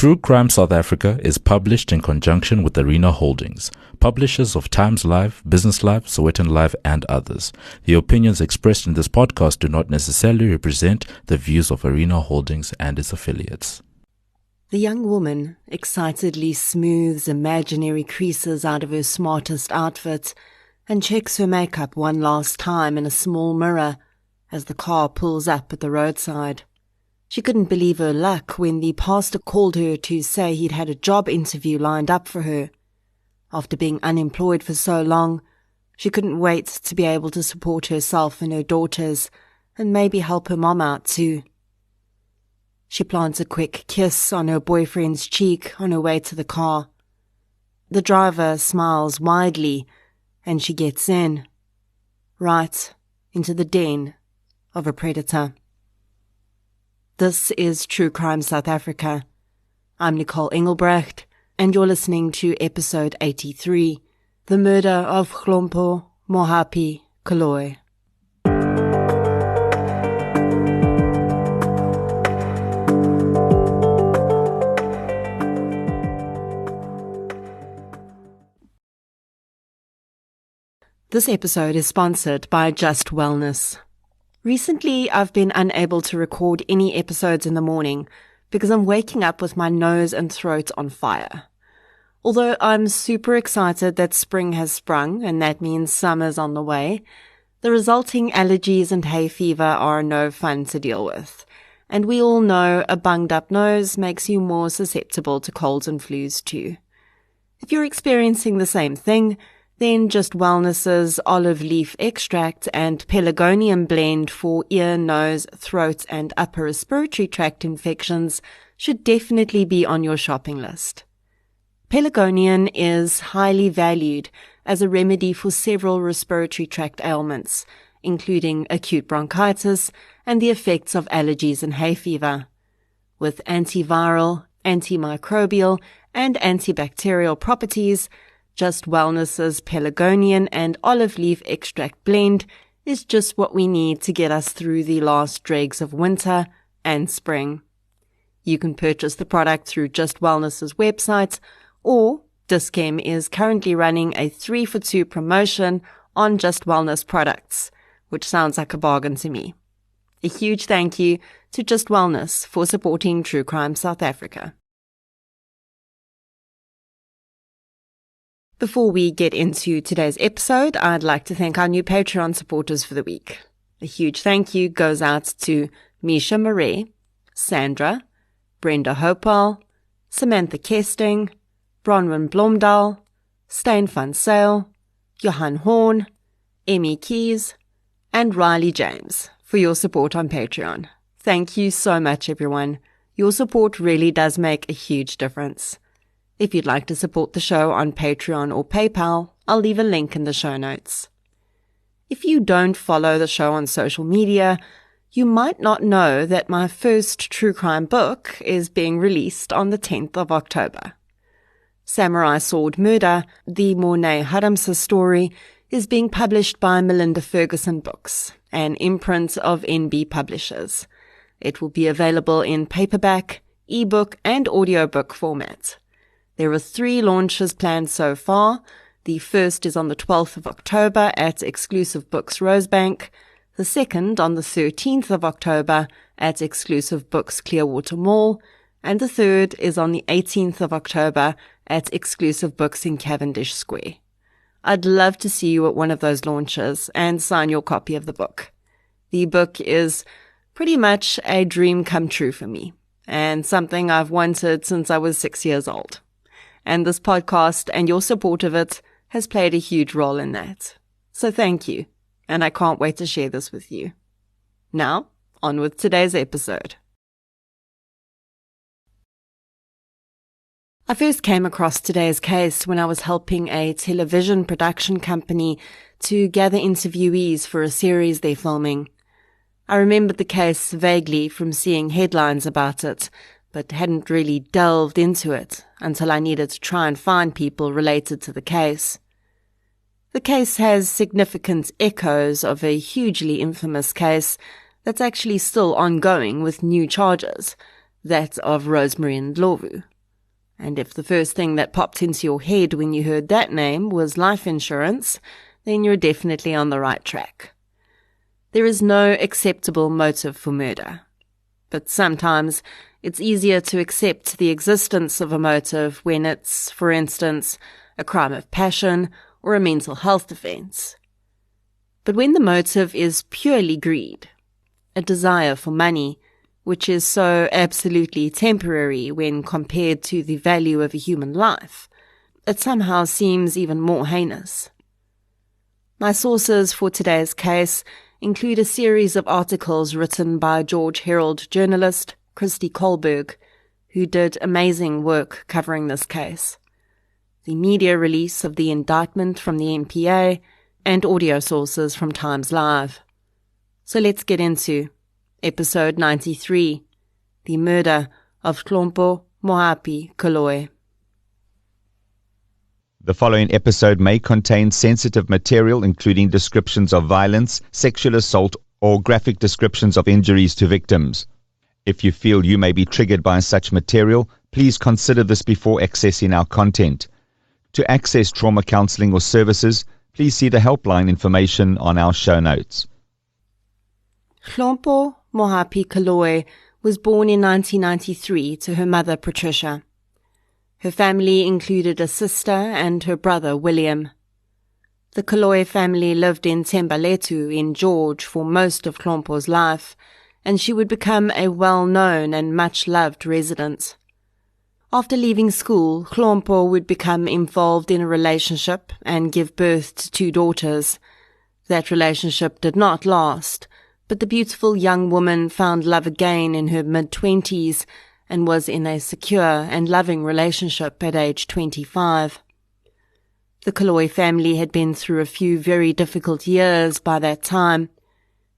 True Crime South Africa is published in conjunction with Arena Holdings, publishers of Times Live, Business Live, Sowetan Live, and others. The opinions expressed in this podcast do not necessarily represent the views of Arena Holdings and its affiliates. The young woman excitedly smooths imaginary creases out of her smartest outfit and checks her makeup one last time in a small mirror as the car pulls up at the roadside. She couldn't believe her luck when the pastor called her to say he'd had a job interview lined up for her. After being unemployed for so long, she couldn't wait to be able to support herself and her daughters and maybe help her mom out too. She plants a quick kiss on her boyfriend's cheek on her way to the car. The driver smiles widely and she gets in, right into the den of a predator. This is True Crime South Africa. I'm Nicole Engelbrecht, and you're listening to episode 83, The Murder of Hlompho, Mohapi, Koloi. This episode is sponsored by Just Wellness. Recently, I've been unable to record any episodes in the morning because I'm waking up with my nose and throat on fire. Although I'm super excited that spring has sprung and that means summer's on the way, the resulting allergies and hay fever are no fun to deal with. And we all know a bunged up nose makes you more susceptible to colds and flus too. If you're experiencing the same thing, then Just Wellness's olive leaf extract and pelargonium blend for ear, nose, throat, and upper respiratory tract infections should definitely be on your shopping list. Pelargonium is highly valued as a remedy for several respiratory tract ailments, including acute bronchitis and the effects of allergies and hay fever. With antiviral, antimicrobial, and antibacterial properties, Just Wellness's pelargonium and olive leaf extract blend is just what we need to get us through the last dregs of winter and spring. You can purchase the product through Just Wellness's website, or Dis-Chem is currently running a 3-for-2 promotion on Just Wellness products, which sounds like a bargain to me. A huge thank you to Just Wellness for supporting True Crime South Africa. Before we get into today's episode, I'd like to thank our new Patreon supporters for the week. A huge thank you goes out to Misha Marais, Sandra, Brenda Hopal, Samantha Kesting, Bronwyn Blomdahl, Stein van Sale, Johan Horn, Emmy Keys, and Riley James for your support on Patreon. Thank you so much, everyone. Your support really does make a huge difference. If you'd like to support the show on Patreon or PayPal, I'll leave a link in the show notes. If you don't follow the show on social media, you might not know that my first true crime book is being released on the 10th of October. Samurai Sword Murder, the Mornay Haramsa story, is being published by Melinda Ferguson Books, an imprint of NB Publishers. It will be available in paperback, ebook, and audiobook format. There are 3 launches planned so far. The first is on the 12th of October at Exclusive Books Rosebank, the second on the 13th of October at Exclusive Books Clearwater Mall, and the third is on the 18th of October at Exclusive Books in Cavendish Square. I'd love to see you at one of those launches and sign your copy of the book. The book is pretty much a dream come true for me, and something I've wanted since I was 6 years old. And this podcast and your support of it has played a huge role in that. So thank you, and I can't wait to share this with you. Now, on with today's episode. I first came across today's case when I was helping a television production company to gather interviewees for a series they're filming. I remembered the case vaguely from seeing headlines about it, but hadn't really delved into it until I needed to try and find people related to the case. The case has significant echoes of a hugely infamous case that's actually still ongoing with new charges, that of Rosemary Ndlovu, And if the first thing that popped into your head when you heard that name was life insurance, then you're definitely on the right track. There is no acceptable motive for murder. But sometimes it's easier to accept the existence of a motive when it's, for instance, a crime of passion or a mental health offense. But when the motive is purely greed, a desire for money, which is so absolutely temporary when compared to the value of a human life, it somehow seems even more heinous. My sources for today's case include a series of articles written by George Herald journalist Christy Kohlberg, who did amazing work covering this case, the media release of the indictment from the NPA, and audio sources from Times Live. So let's get into Episode 93, The Murder of Hlompho Mohapi Koloi. The following episode may contain sensitive material, including descriptions of violence, sexual assault, or graphic descriptions of injuries to victims. If you feel you may be triggered by such material, please consider this before accessing our content. To access trauma counseling or services, please see the helpline information on our show notes. Hlompho Mohapi Koloi was born in 1993 to her mother Patricia. Her family included a sister and her brother William. The Koloi family lived in Thembaletu in George for most of Hlompho's life, and she would become a well-known and much-loved resident. After leaving school, Hlompho would become involved in a relationship and give birth to 2 daughters. That relationship did not last, but the beautiful young woman found love again in her mid-20s and was in a secure and loving relationship at age 25. The Koloi family had been through a few very difficult years by that time.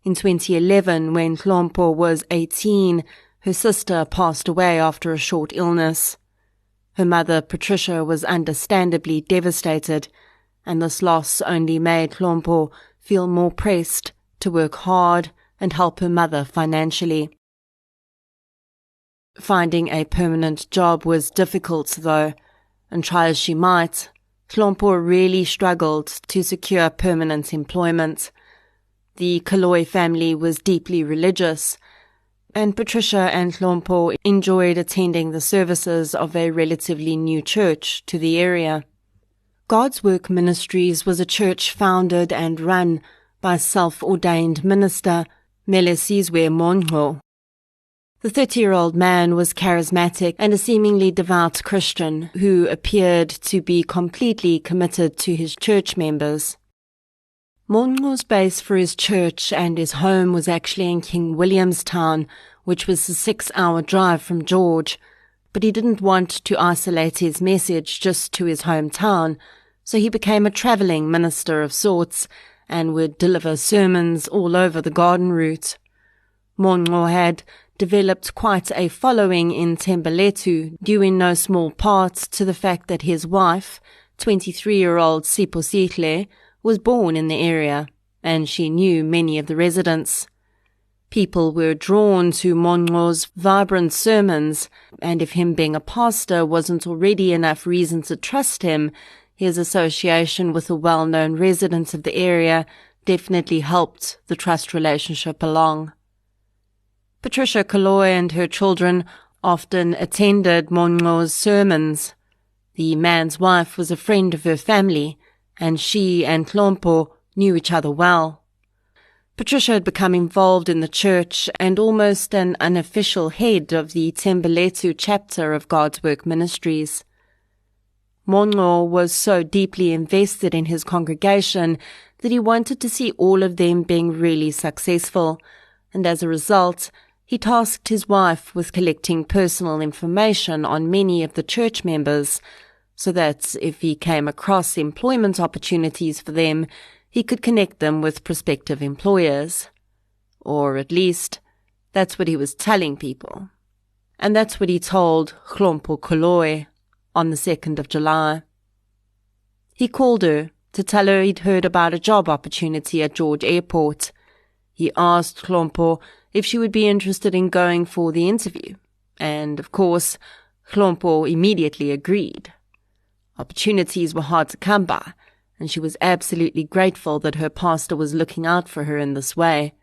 In 2011, when Hlompho was 18, her sister passed away after a short illness. Her mother, Patricia, was understandably devastated, and this loss only made Hlompho feel more pressed to work hard and help her mother financially. Finding a permanent job was difficult, though, and try as she might, Hlompho really struggled to secure permanent employment. The Koloi family was deeply religious, and Patricia and Hlompho enjoyed attending the services of a relatively new church to the area. God's Work Ministries was a church founded and run by self-ordained minister Melisizwe Monho. The 30-year-old man was charismatic and a seemingly devout Christian who appeared to be completely committed to his church members. Monho's base for his church and his home was actually in King Williamstown, which was a 6-hour drive from George, but he didn't want to isolate his message just to his hometown, so he became a travelling minister of sorts and would deliver sermons all over the garden route. Monho had developed quite a following in Thembaletu, due in no small part to the fact that his wife, 23-year-old Siposihle, was born in the area, and she knew many of the residents. People were drawn to Monho's vibrant sermons, and if him being a pastor wasn't already enough reason to trust him, his association with a well-known resident of the area definitely helped the trust relationship along. Patricia Koloi and her children often attended Monho's sermons. The man's wife was a friend of her family, and she and Hlompho knew each other well. Patricia had become involved in the church and almost an unofficial head of the Thembaletu chapter of God's Work Ministries. Monho was so deeply invested in his congregation that he wanted to see all of them being really successful, and as a result, he tasked his wife with collecting personal information on many of the church members, so that if he came across employment opportunities for them, he could connect them with prospective employers. Or at least, that's what he was telling people. And that's what he told Hlompho Koloi on the 2nd of July. He called her to tell her he'd heard about a job opportunity at George Airport. He asked Hlompho if she would be interested in going for the interview, and of course, Hlompho immediately agreed. Opportunities were hard to come by, and she was absolutely grateful that her pastor was looking out for her in this way.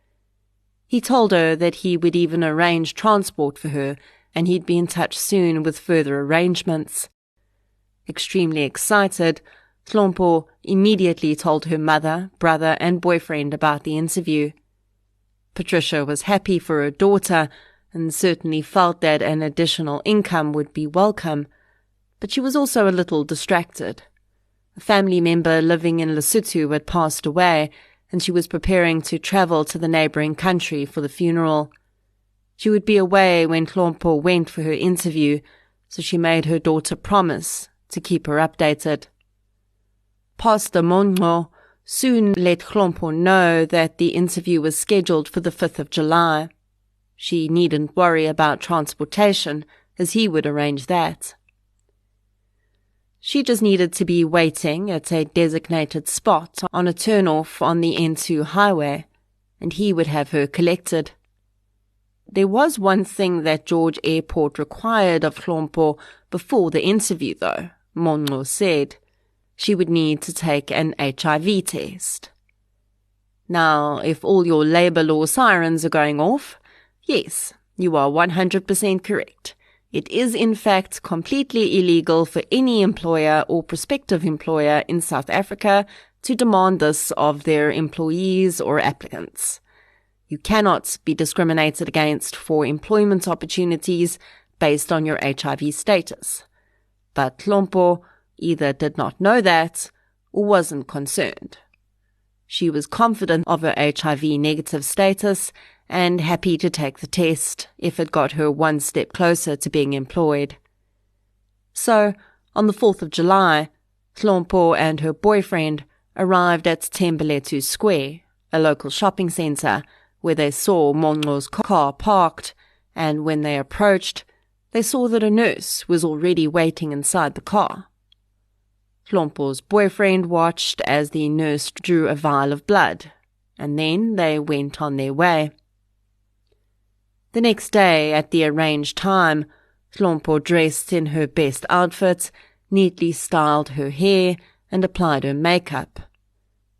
He told her that he would even arrange transport for her, and he'd be in touch soon with further arrangements. Extremely excited, Hlompho immediately told her mother, brother, and boyfriend about the interview. Patricia was happy for her daughter and certainly felt that an additional income would be welcome, but she was also a little distracted. A family member living in Lesotho had passed away, and she was preparing to travel to the neighboring country for the funeral. She would be away when Hlompho went for her interview, so she made her daughter promise to keep her updated. Pastor Mongo soon let Hlompho know that the interview was scheduled for the 5th of July. She needn't worry about transportation, as he would arrange that. She just needed to be waiting at a designated spot on a turn-off on the N2 highway, and he would have her collected. There was one thing that George Airport required of Hlompho before the interview, though, Mongo said. She would need to take an HIV test. Now, if all your labor law sirens are going off, yes, you are 100% correct. It is in fact completely illegal for any employer or prospective employer in South Africa to demand this of their employees or applicants. You cannot be discriminated against for employment opportunities based on your HIV status. But Hlompho either did not know that or wasn't concerned. She was confident of her HIV negative status and happy to take the test if it got her one step closer to being employed. So, on the 4th of July, Hlompho and her boyfriend arrived at Tembeletu Square, a local shopping centre, where they saw Mongo's car parked, and when they approached, they saw that a nurse was already waiting inside the car. Hlompho's boyfriend watched as the nurse drew a vial of blood, and then they went on their way. The next day, at the arranged time, Hlompho dressed in her best outfit, neatly styled her hair, and applied her makeup.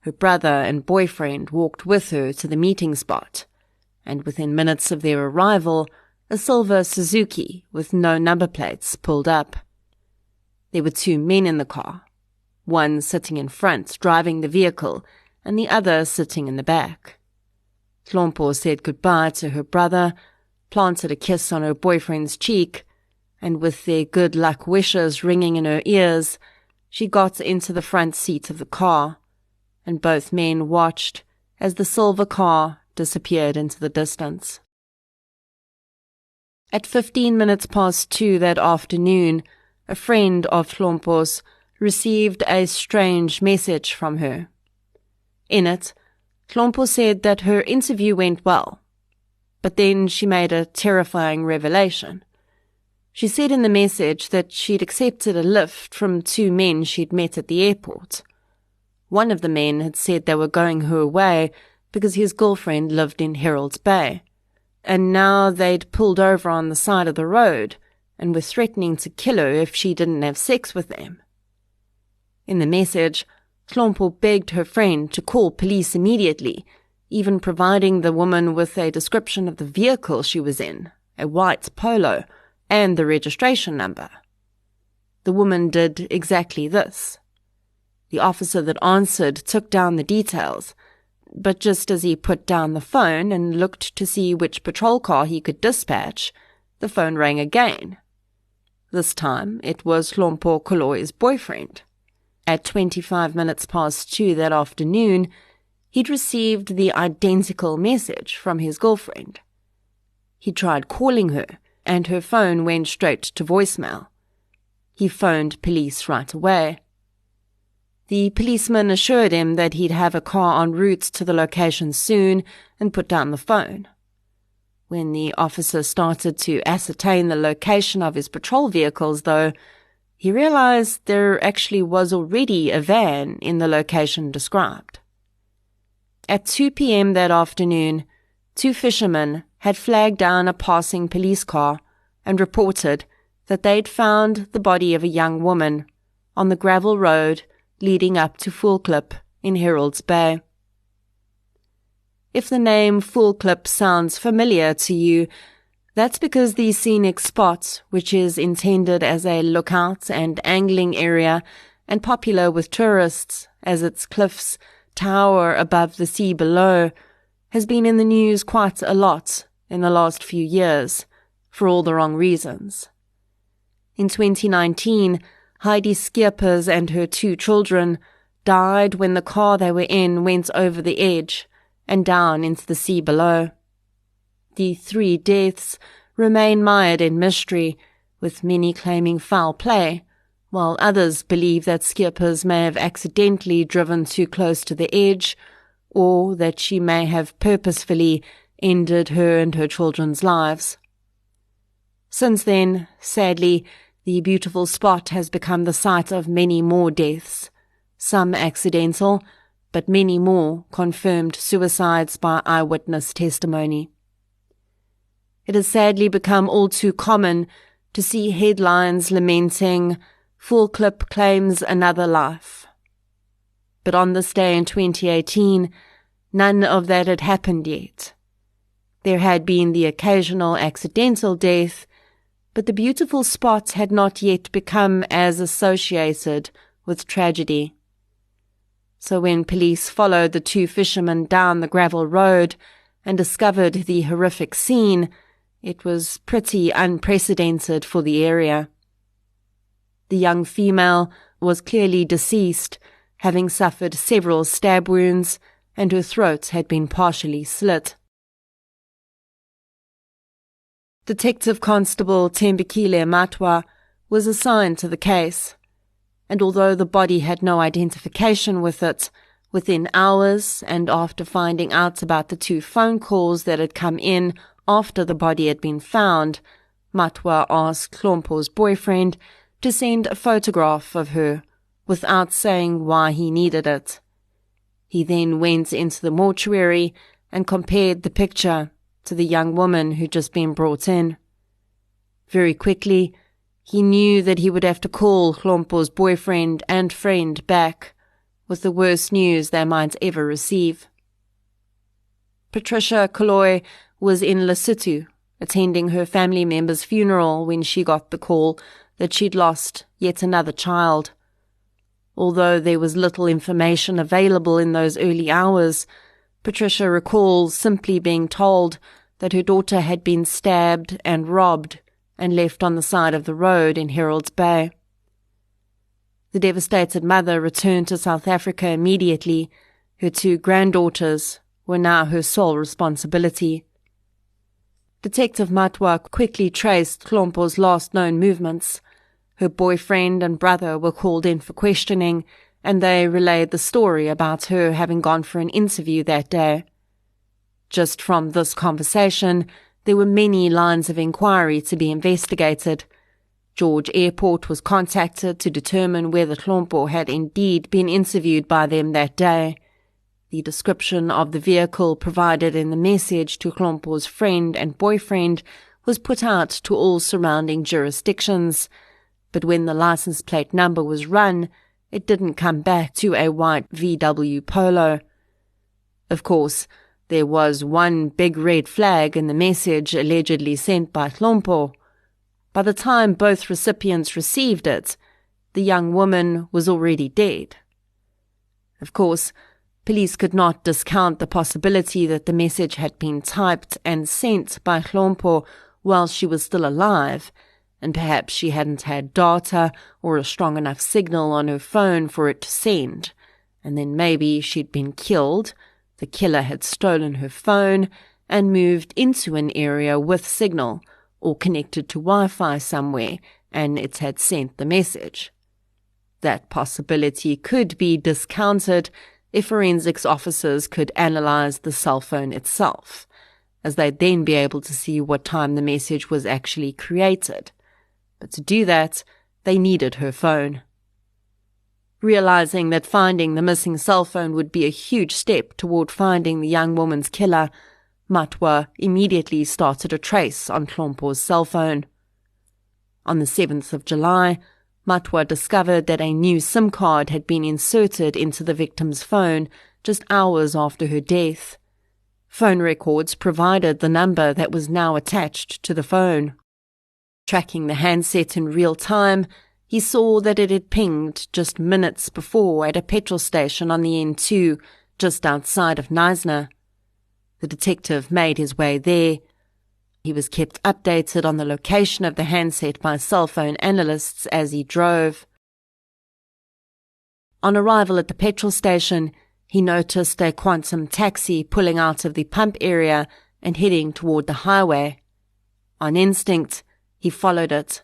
Her brother and boyfriend walked with her to the meeting spot, and within minutes of their arrival, a silver Suzuki with no number plates pulled up. There were 2 men in the car, one sitting in front driving the vehicle, and the other sitting in the back. Hlompho said goodbye to her brother, planted a kiss on her boyfriend's cheek, and with their good luck wishes ringing in her ears, she got into the front seat of the car, and both men watched as the silver car disappeared into the distance. At 15 minutes past 2 that afternoon, a friend of Hlompho's received a strange message from her. In it, Hlompho said that her interview went well, but then she made a terrifying revelation. She said in the message that she'd accepted a lift from 2 men she'd met at the airport. One of the men had said they were going her way because his girlfriend lived in Herald's Bay, and now they'd pulled over on the side of the road and were threatening to kill her if she didn't have sex with them. In the message, Hlompho begged her friend to call police immediately, even providing the woman with a description of the vehicle she was in, a white Polo, and the registration number. The woman did exactly this. The officer that answered took down the details, but just as he put down the phone and looked to see which patrol car he could dispatch, the phone rang again. This time it was Hlompho Koloi's boyfriend. At 25 minutes past 2 that afternoon, he'd received the identical message from his girlfriend. He tried calling her, and her phone went straight to voicemail. He phoned police right away. The policeman assured him that he'd have a car en route to the location soon and put down the phone. When the officer started to ascertain the location of his patrol vehicles, though, he realized there actually was already a van in the location described. At 2 p.m. that afternoon, 2 fishermen had flagged down a passing police car and reported that they'd found the body of a young woman on the gravel road leading up to Voelklip in Herald's Bay. If the name Voelklip sounds familiar to you, that's because the scenic spot, which is intended as a lookout and angling area and popular with tourists as its cliffs tower above the sea below, has been in the news quite a lot in the last few years, for all the wrong reasons. In 2019, Heidi Skeepers and her 2 children died when the car they were in went over the edge and down into the sea below. The 3 deaths remain mired in mystery, with many claiming foul play, while others believe that Skeepers may have accidentally driven too close to the edge, or that she may have purposefully ended her and her children's lives. Since then, sadly, the beautiful spot has become the site of many more deaths, some accidental, but many more confirmed suicides by eyewitness testimony. It has sadly become all too common to see headlines lamenting, "Voelklip claims another life." But on this day in 2018, none of that had happened yet. There had been the occasional accidental death, but the beautiful spot had not yet become as associated with tragedy. So when police followed the 2 fishermen down the gravel road and discovered the horrific scene, it was pretty unprecedented for the area. The young female was clearly deceased, having suffered several stab wounds, and her throat had been partially slit. Detective Constable Tembekile Matwa was assigned to the case, and although the body had no identification with it, within hours and after finding out about the 2 phone calls that had come in after the body had been found, Matwa asked Hlompho's boyfriend to send a photograph of her without saying why he needed it. He then went into the mortuary and compared the picture to the young woman who'd just been brought in. Very quickly, he knew that he would have to call Hlompho's boyfriend and friend back with the worst news they might ever receive. Patricia Koloi was in Lesotho, attending her family member's funeral when she got the call that she'd lost yet another child. Although there was little information available in those early hours, Patricia recalls simply being told that her daughter had been stabbed and robbed and left on the side of the road in Herald's Bay. The devastated mother returned to South Africa immediately. Her 2 granddaughters were now her sole responsibility. Detective Matwa quickly traced Hlompho's last known movements. Her boyfriend and brother were called in for questioning, and they relayed the story about her having gone for an interview that day. Just from this conversation, there were many lines of inquiry to be investigated. George Airport was contacted to determine whether Hlompho had indeed been interviewed by them that day. The description of the vehicle provided in the message to Hlompho's friend and boyfriend was put out to all surrounding jurisdictions, but when the license plate number was run, it didn't come back to a white VW Polo. Of course, there was one big red flag in the message allegedly sent by Hlompho. By the time both recipients received it, the young woman was already dead. Of course, police could not discount the possibility that the message had been typed and sent by Hlompho while she was still alive, and perhaps she hadn't had data or a strong enough signal on her phone for it to send, and then maybe she'd been killed, the killer had stolen her phone, and moved into an area with signal, or connected to Wi-Fi somewhere, and it had sent the message. That possibility could be discounted if forensics officers could analyze the cell phone itself, as they'd then be able to see what time the message was actually created. But to do that, they needed her phone. Realizing that finding the missing cell phone would be a huge step toward finding the young woman's killer, Matwa immediately started a trace on Hlompho's cell phone. On the 7th of July, Matwa discovered that a new SIM card had been inserted into the victim's phone just hours after her death. Phone records provided the number that was now attached to the phone. Tracking the handset in real time, he saw that it had pinged just minutes before at a petrol station on the N2, just outside of Knysna. The detective made his way there. He was kept updated on the location of the handset by cell phone analysts as he drove. On arrival at the petrol station, he noticed a Quantum taxi pulling out of the pump area and heading toward the highway. On instinct, he followed it.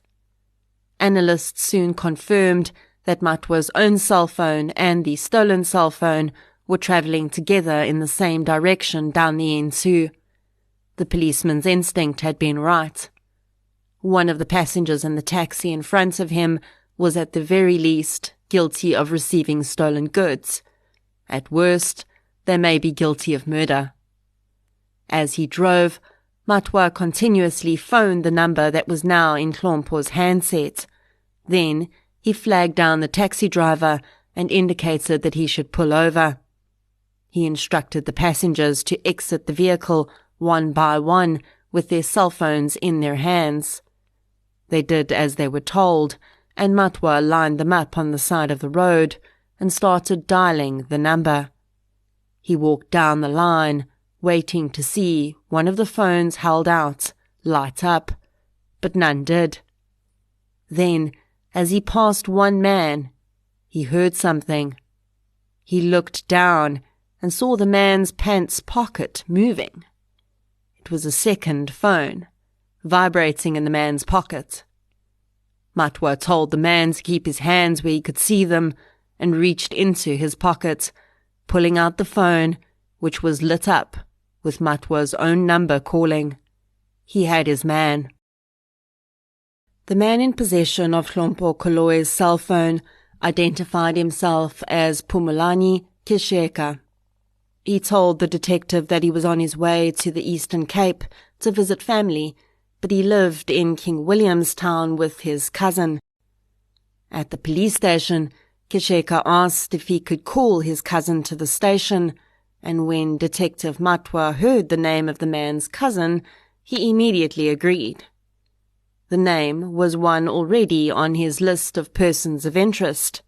Analysts soon confirmed that Matwa's own cell phone and the stolen cell phone were travelling together in the same direction down the N2. The policeman's instinct had been right. One of the passengers in the taxi in front of him was at the very least guilty of receiving stolen goods. At worst, they may be guilty of murder. As he drove, Matwa continuously phoned the number that was now in Hlompho's handset. Then he flagged down the taxi driver and indicated that he should pull over. He instructed the passengers to exit the vehicle one by one with their cell phones in their hands. They did as they were told, and Matwa lined them up on the side of the road and started dialing the number. He walked down the line, waiting to see one of the phones held out light up, but none did. Then, as he passed one man, he heard something. He looked down and saw the man's pants pocket moving. It was a second phone, vibrating in the man's pocket. Matwa told the man to keep his hands where he could see them and reached into his pocket, pulling out the phone, which was lit up with Matwa's own number calling. He had his man. The man in possession of Hlompho Koloi's cell phone identified himself as Pumulani Kisheka. He told the detective that he was on his way to the Eastern Cape to visit family, but he lived in King Williamstown with his cousin. At the police station, Kisheka asked if he could call his cousin to the station, and when Detective Matwa heard the name of the man's cousin, he immediately agreed. The name was one already on his list of persons of interest.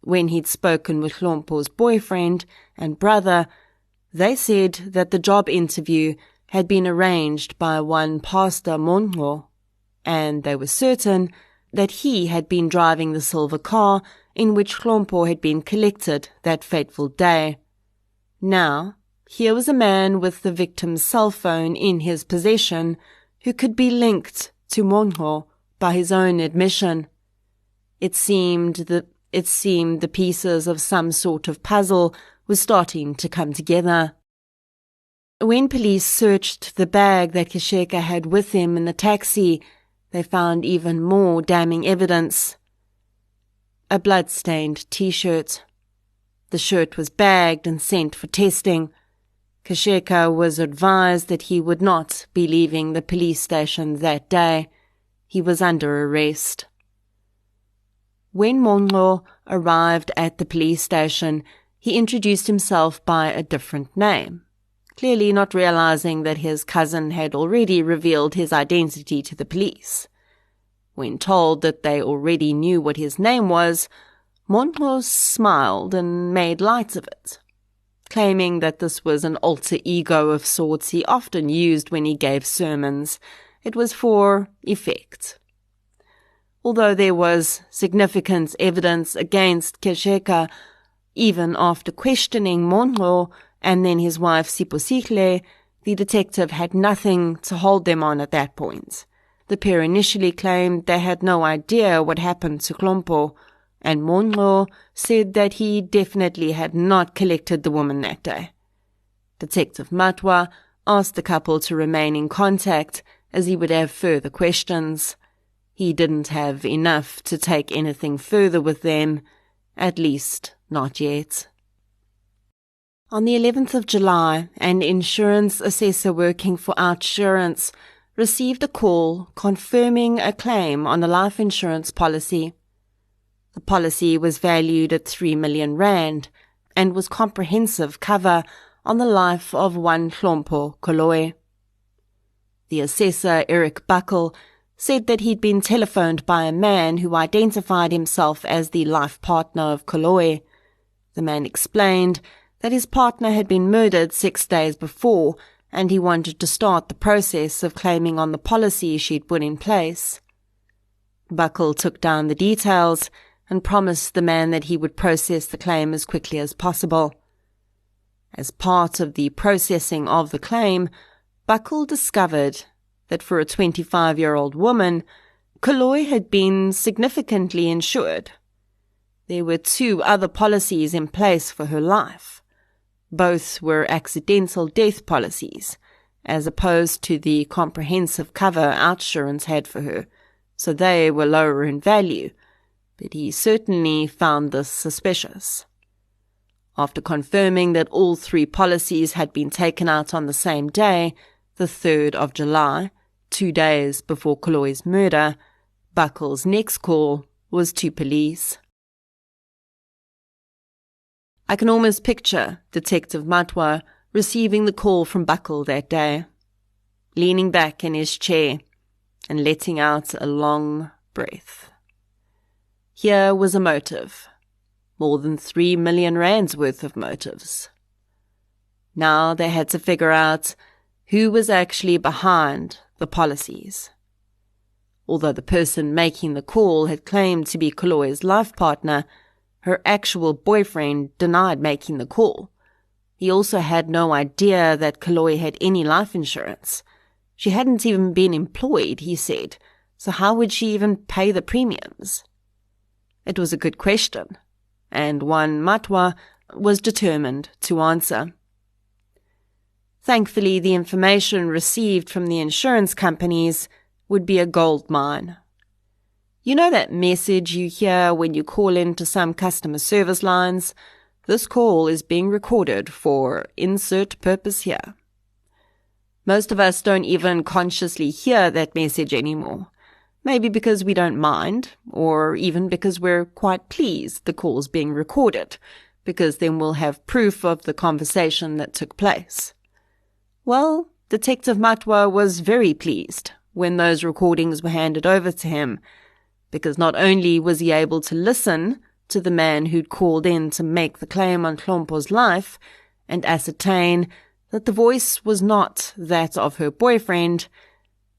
When he'd spoken with Hlompho's boyfriend and brother, they said that the job interview had been arranged by one Pastor Monho, and they were certain that he had been driving the silver car in which Hlompho had been collected that fateful day. Now, here was a man with the victim's cell phone in his possession who could be linked to Monho by his own admission. It seemed the pieces of some sort of puzzle were starting to come together. When police searched the bag that Kisheka had with him in the taxi, they found even more damning evidence. A blood-stained T-shirt. The shirt was bagged and sent for testing. Kisheka was advised that he would not be leaving the police station that day. He was under arrest. When Monho arrived at the police station, he introduced himself by a different name, clearly not realizing that his cousin had already revealed his identity to the police. When told that they already knew what his name was, Monho smiled and made light of it, claiming that this was an alter ego of sorts he often used when he gave sermons. It was for effect. Although there was significant evidence against Kisheka, even after questioning Monho and then his wife Siposihle, the detective had nothing to hold them on at that point. The pair initially claimed they had no idea what happened to Hlompho, and Monho said that he definitely had not collected the woman that day. Detective Matwa asked the couple to remain in contact as he would have further questions. He didn't have enough to take anything further with them, at least not yet. On the 11th of July, an insurance assessor working for Outsurance received a call confirming a claim on a life insurance policy. The policy was valued at 3 million rand and was comprehensive cover on the life of one Hlompho Koloi. The assessor, Eric Buckle, said that he'd been telephoned by a man who identified himself as the life partner of Koloi. The man explained that his partner had been murdered 6 days before and he wanted to start the process of claiming on the policy she'd put in place. Buckle took down the details and promised the man that he would process the claim as quickly as possible. As part of the processing of the claim, Buckle discovered that for a 25-year-old woman, Koloi had been significantly insured. There were 2 other policies in place for her life. Both were accidental death policies, as opposed to the comprehensive cover OUTsurance had for her, so they were lower in value, but he certainly found this suspicious. After confirming that all 3 policies had been taken out on the same day, the 3rd of July, 2 days before Koloi's murder, Buckle's next call was to police. I can almost picture Detective Matwa receiving the call from Buckle that day, leaning back in his chair and letting out a long breath. Here was a motive, more than 3 million rands worth of motives. Now they had to figure out who was actually behind the policies. Although the person making the call had claimed to be Koloi's life partner, her actual boyfriend denied making the call. He also had no idea that Koloi had any life insurance. She hadn't even been employed, he said, so how would she even pay the premiums? It was a good question, and one Matwa was determined to answer. Thankfully, the information received from the insurance companies would be a gold mine. You know that message you hear when you call into some customer service lines? This call is being recorded for insert purpose here. Most of us don't even consciously hear that message anymore. Maybe because we don't mind, or even because we're quite pleased the call's being recorded, because then we'll have proof of the conversation that took place. Well, Detective Matwa was very pleased when those recordings were handed over to him, because not only was he able to listen to the man who'd called in to make the claim on Hlompho's life and ascertain that the voice was not that of her boyfriend,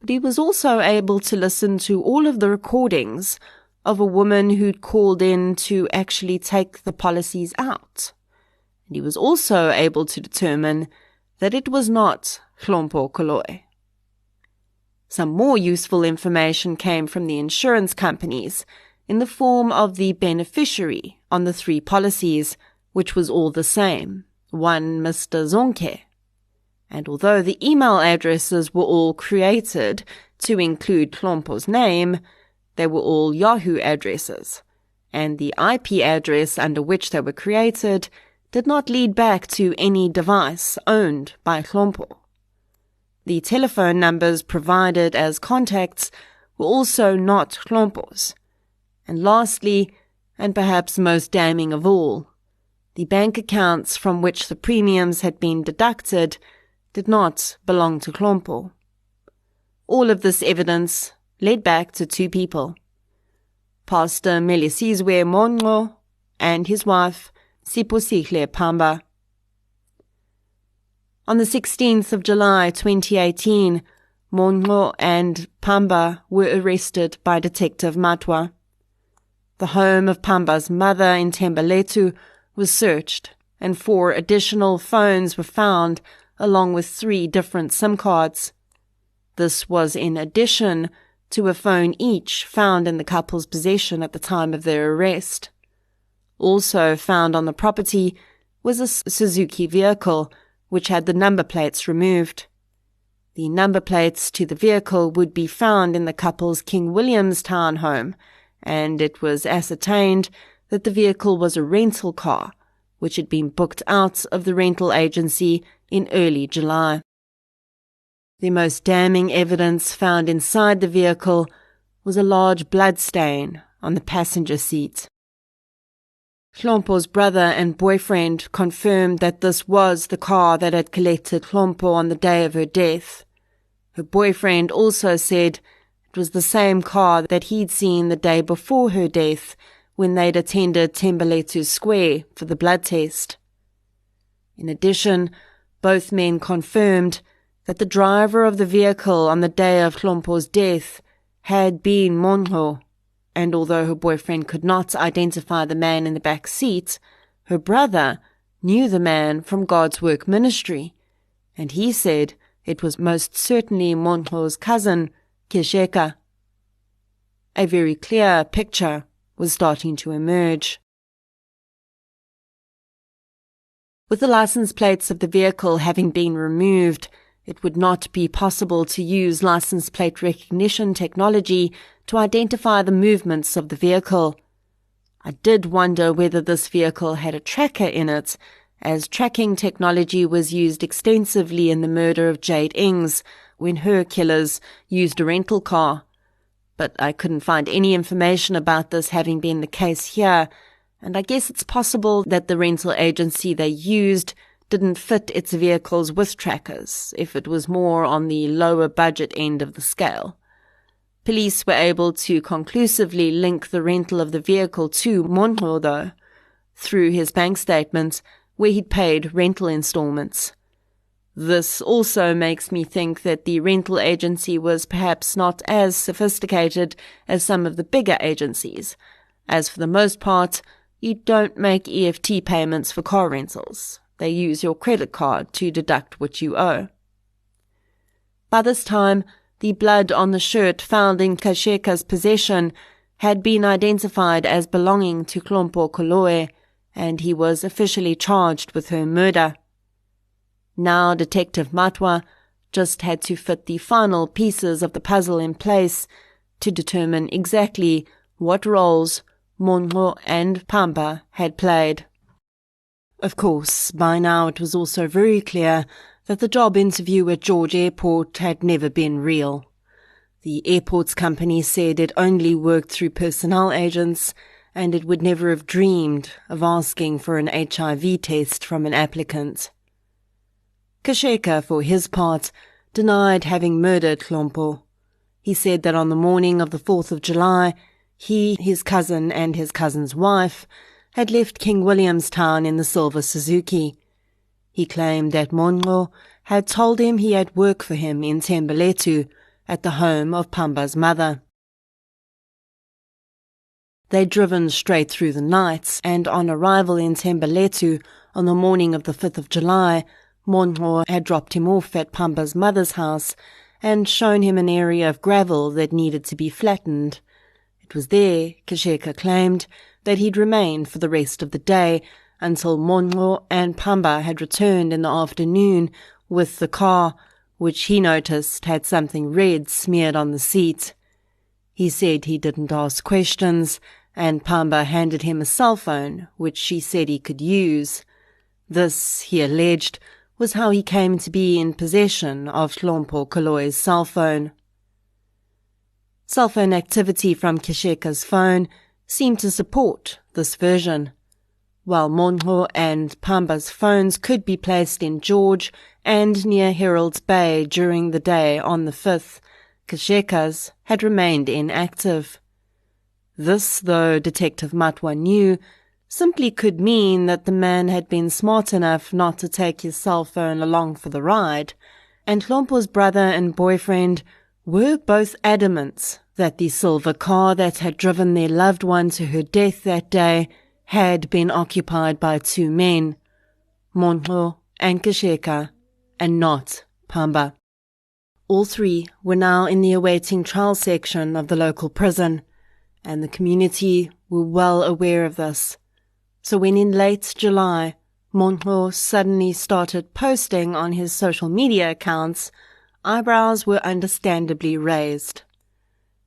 but he was also able to listen to all of the recordings of a woman who'd called in to actually take the policies out. And he was also able to determine that it was not Hlompho Koloi. Some more useful information came from the insurance companies in the form of the beneficiary on the 3 policies, which was all the same, one Mr. Zonke. And although the email addresses were all created to include Hlompho's name, they were all Yahoo addresses, and the IP address under which they were created did not lead back to any device owned by Hlompho. The telephone numbers provided as contacts were also not Hlompho's. And lastly, and perhaps most damning of all, the bank accounts from which the premiums had been deducted did not belong to Hlompho. All of this evidence led back to 2 people, Pastor Melisizwe Mongo and his wife, Siposihle Pamba. On the 16th of July 2018, Mongo and Pamba were arrested by Detective Matwa. The home of Pamba's mother in Thembeletu was searched, and 4 additional phones were found along with 3 different SIM cards. This was in addition to a phone each found in the couple's possession at the time of their arrest. Also found on the property was a Suzuki vehicle which had the number plates removed. The number plates to the vehicle would be found in the couple's King Williamstown home, and it was ascertained that the vehicle was a rental car, which had been booked out of the rental agency in early July. The most damning evidence found inside the vehicle was a large blood stain on the passenger seat. Hlompho's brother and boyfriend confirmed that this was the car that had collected Hlompho on the day of her death. Her boyfriend also said it was the same car that he'd seen the day before her death when they'd attended Tembeletu Square for the blood test. In addition, both men confirmed that the driver of the vehicle on the day of Hlompho's death had been Monho, and although her boyfriend could not identify the man in the back seat, her brother knew the man from God's Work Ministry, and he said it was most certainly Monho's cousin, Kesheka. A very clear picture was starting to emerge. With the license plates of the vehicle having been removed, it would not be possible to use license plate recognition technology to identify the movements of the vehicle. I did wonder whether this vehicle had a tracker in it, as tracking technology was used extensively in the murder of Jade Ings when her killers used a rental car. But I couldn't find any information about this having been the case here, and I guess it's possible that the rental agency they used didn't fit its vehicles with trackers, if it was more on the lower budget end of the scale. Police were able to conclusively link the rental of the vehicle to Monho, though, through his bank statement, where he'd paid rental installments. This also makes me think that the rental agency was perhaps not as sophisticated as some of the bigger agencies, as for the most part, you don't make EFT payments for car rentals. They use your credit card to deduct what you owe. By this time, the blood on the shirt found in Kesheka's possession had been identified as belonging to Hlompho Koloi, and he was officially charged with her murder. Now Detective Matwa just had to fit the final pieces of the puzzle in place to determine exactly what roles Monho and Pamba had played. Of course, by now it was also very clear that the job interview at George Airport had never been real. The airport's company said it only worked through personnel agents, and it would never have dreamed of asking for an HIV test from an applicant. Kesheka, for his part, denied having murdered Hlompho. He said that on the morning of the 4th of July, he, his cousin and his cousin's wife had left King Williamstown in the silver Suzuki. He claimed that Monho had told him he had work for him in Tembeletu, at the home of Pamba's mother. They'd driven straight through the night, and on arrival in Tembeletu on the morning of the 5th of July, Monho had dropped him off at Pamba's mother's house and shown him an area of gravel that needed to be flattened. It was there, Kesheka claimed, that he'd remain for the rest of the day until Monho and Pamba had returned in the afternoon with the car, which he noticed had something red smeared on the seat. He said he didn't ask questions, and Pamba handed him a cell phone, which she said he could use. This, he alleged, was how he came to be in possession of Hlompho Koloi's cell phone. Cell phone activity from Kesheka's phone seemed to support this version. While Monho and Pamba's phones could be placed in George and near Herald's Bay during the day on the 5th, Kesheka's had remained inactive. This, though Detective Matwa knew, simply could mean that the man had been smart enough not to take his cell phone along for the ride, and Hlompho's brother and boyfriend were both adamant that the silver car that had driven their loved one to her death that day had been occupied by two men, Monho and Kesheka, and not Pamba. All three were now in the awaiting trial section of the local prison, and the community were well aware of this. So when in late July, Monho suddenly started posting on his social media accounts, eyebrows were understandably raised.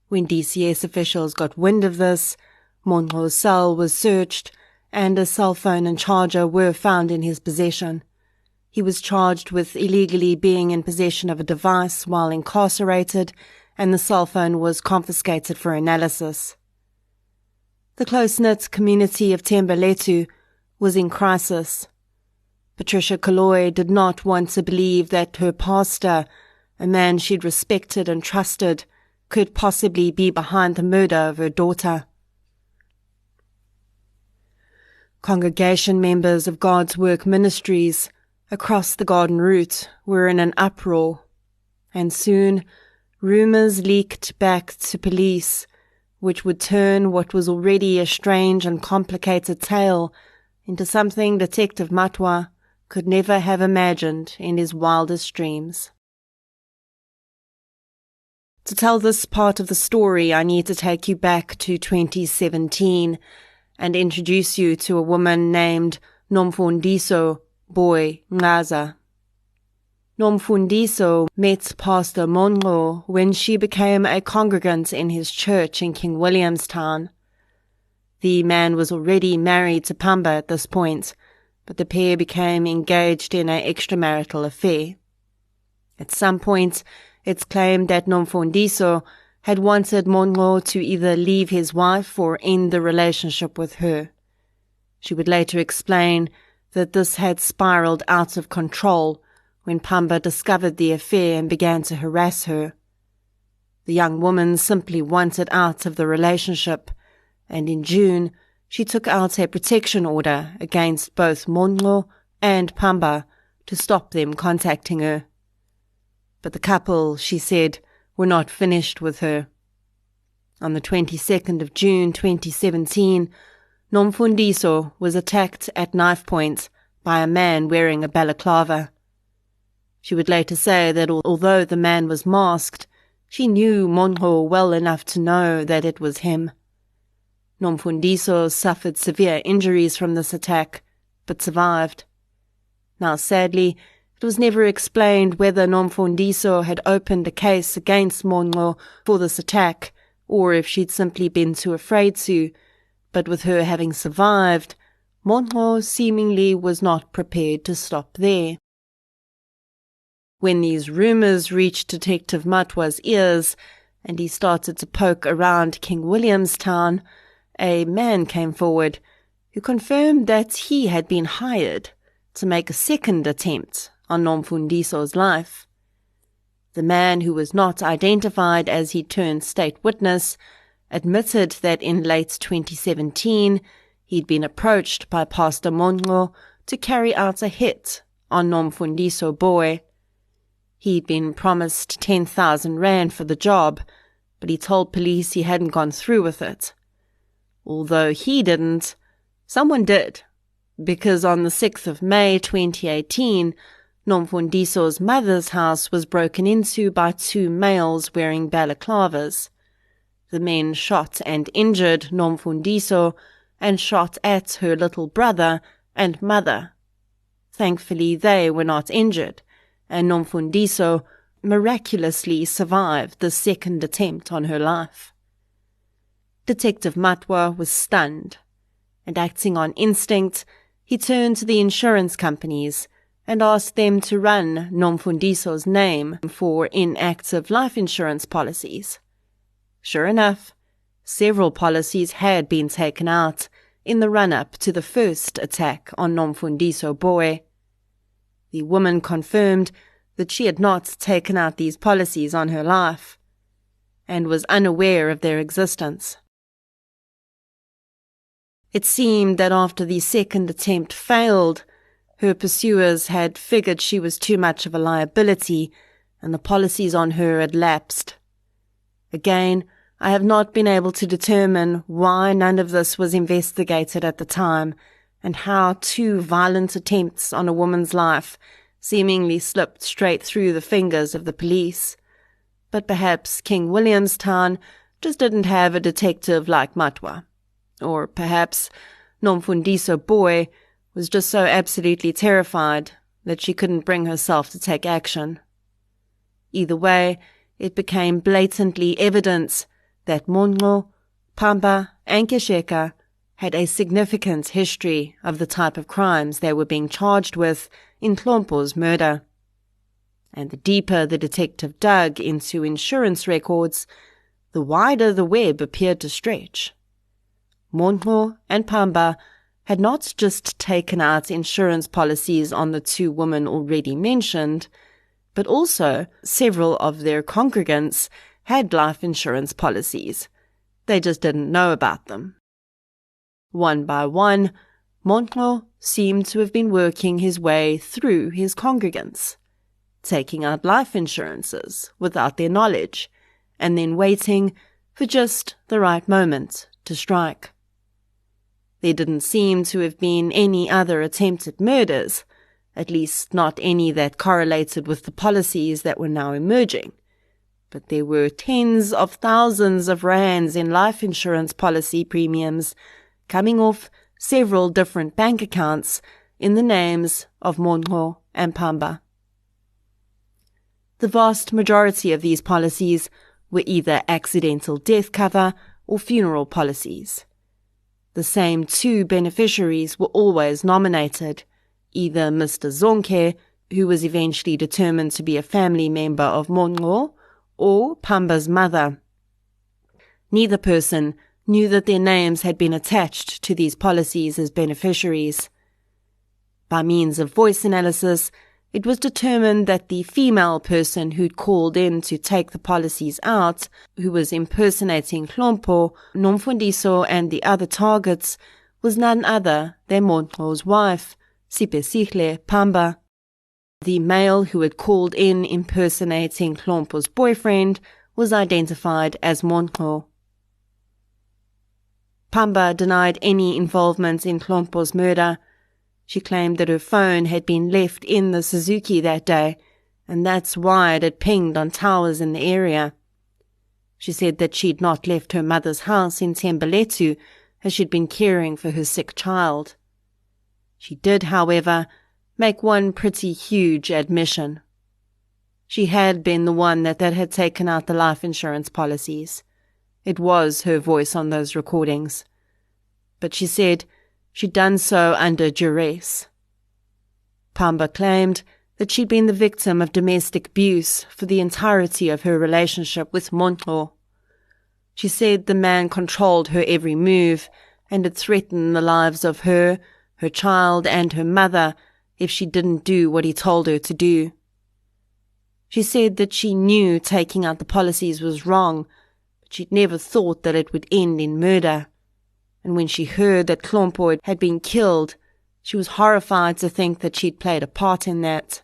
When DCS officials got wind of this, Monho's cell was searched, and a cell phone and charger were found in his possession. He was charged with illegally being in possession of a device while incarcerated, and the cell phone was confiscated for analysis. The close-knit community of Thembeletu was in crisis. Patricia Koloi did not want to believe that her pastor, a man she'd respected and trusted, could possibly be behind the murder of her daughter. Congregation members of God's Work Ministries across the Garden Route were in an uproar, and soon rumours leaked back to police, which would turn what was already a strange and complicated tale into something Detective Matwa could never have imagined in his wildest dreams. To tell this part of the story, I need to take you back to 2017 and introduce you to a woman named Nomfundiso Boy Ngaza. Nomfundiso met Pastor Monro when she became a congregant in his church in King Williamstown. The man was already married to Pamba at this point, but the pair became engaged in an extramarital affair. At some point, it's claimed that Nomfundiso had wanted Monro to either leave his wife or end the relationship with her. She would later explain that this had spiraled out of control when Pamba discovered the affair and began to harass her. The young woman simply wanted out of the relationship, and in June she took out a protection order against both Monro and Pamba to stop them contacting her. But the couple, she said, were not finished with her. On the 22nd of June 2017, Nomfundiso was attacked at knife point by a man wearing a balaclava. She would later say that although the man was masked, she knew Monro well enough to know that it was him. Nomfundiso suffered severe injuries from this attack, but survived. Now, sadly, it was never explained whether Nomfundiso had opened a case against Monro for this attack, or if she'd simply been too afraid to, but with her having survived, Monro seemingly was not prepared to stop there. When these rumours reached Detective Matwa's ears, and he started to poke around King Williamstown, a man came forward who confirmed that he had been hired to make a second attempt on Nomfundiso's life. The man, who was not identified as he turned state witness, admitted that in late 2017 he'd been approached by Pastor Monro to carry out a hit on Nomfundiso Boy. He'd been promised 10,000 rand for the job, but he told police he hadn't gone through with it. Although he didn't, someone did, because on the 6th of May 2018, Nomfundiso's mother's house was broken into by two males wearing balaclavas. The men shot and injured Nomfundiso and shot at her little brother and mother. Thankfully, they were not injured, and Nomfundiso miraculously survived the second attempt on her life. Detective Matwa was stunned, and acting on instinct, he turned to the insurance companies and asked them to run Nomfundiso's name for inactive life insurance policies. Sure enough, several policies had been taken out in the run-up to the first attack on Nomfundiso Boy. The woman confirmed that she had not taken out these policies on her life, and was unaware of their existence. It seemed that after the second attempt failed, her pursuers had figured she was too much of a liability, and the policies on her had lapsed. Again, I have not been able to determine why none of this was investigated at the time, and how two violent attempts on a woman's life seemingly slipped straight through the fingers of the police. But perhaps King Williamstown just didn't have a detective like Matwa. Or perhaps Nomfundiso Boy was just so absolutely terrified that she couldn't bring herself to take action. Either way, it became blatantly evident that Monro, Pamba, and Kesheka had a significant history of the type of crimes they were being charged with in Hlompho's murder. And the deeper the detective dug into insurance records, the wider the web appeared to stretch. Montlo and Pamba had not just taken out insurance policies on the two women already mentioned, but also several of their congregants had life insurance policies. They just didn't know about them. One by one, Montlo seemed to have been working his way through his congregants, taking out life insurances without their knowledge, and then waiting for just the right moment to strike. There didn't seem to have been any other attempted murders, at least not any that correlated with the policies that were now emerging. But there were tens of thousands of rands in life insurance policy premiums coming off several different bank accounts in the names of Montlo and Pamba. The vast majority of these policies were either accidental death cover or funeral policies. The same two beneficiaries were always nominated, either Mr. Zonke, who was eventually determined to be a family member of Montlo, or Pamba's mother. Neither person knew that their names had been attached to these policies as beneficiaries. By means of voice analysis, it was determined that the female person who'd called in to take the policies out, who was impersonating Hlompho, Nomfundiso and the other targets, was none other than Montlo's wife, Sipesihle Pamba. The male who had called in impersonating Hlompho's boyfriend was identified as Montlo. Pamba denied any involvement in Hlompho's murder. She claimed that her phone had been left in the Suzuki that day, and that's why it had pinged on towers in the area. She said that she'd not left her mother's house in Tembeletu, as she'd been caring for her sick child. She did, however, make one pretty huge admission. She had been the one that had taken out the life insurance policies. It was her voice on those recordings. But she said she'd done so under duress. Pamba claimed that she'd been the victim of domestic abuse for the entirety of her relationship with Montlo. She said the man controlled her every move and had threatened the lives of her child and her mother if she didn't do what he told her to do. She said that she knew taking out the policies was wrong, but she'd never thought that it would end in murder. And when she heard that Hlompho had been killed, she was horrified to think that she'd played a part in that.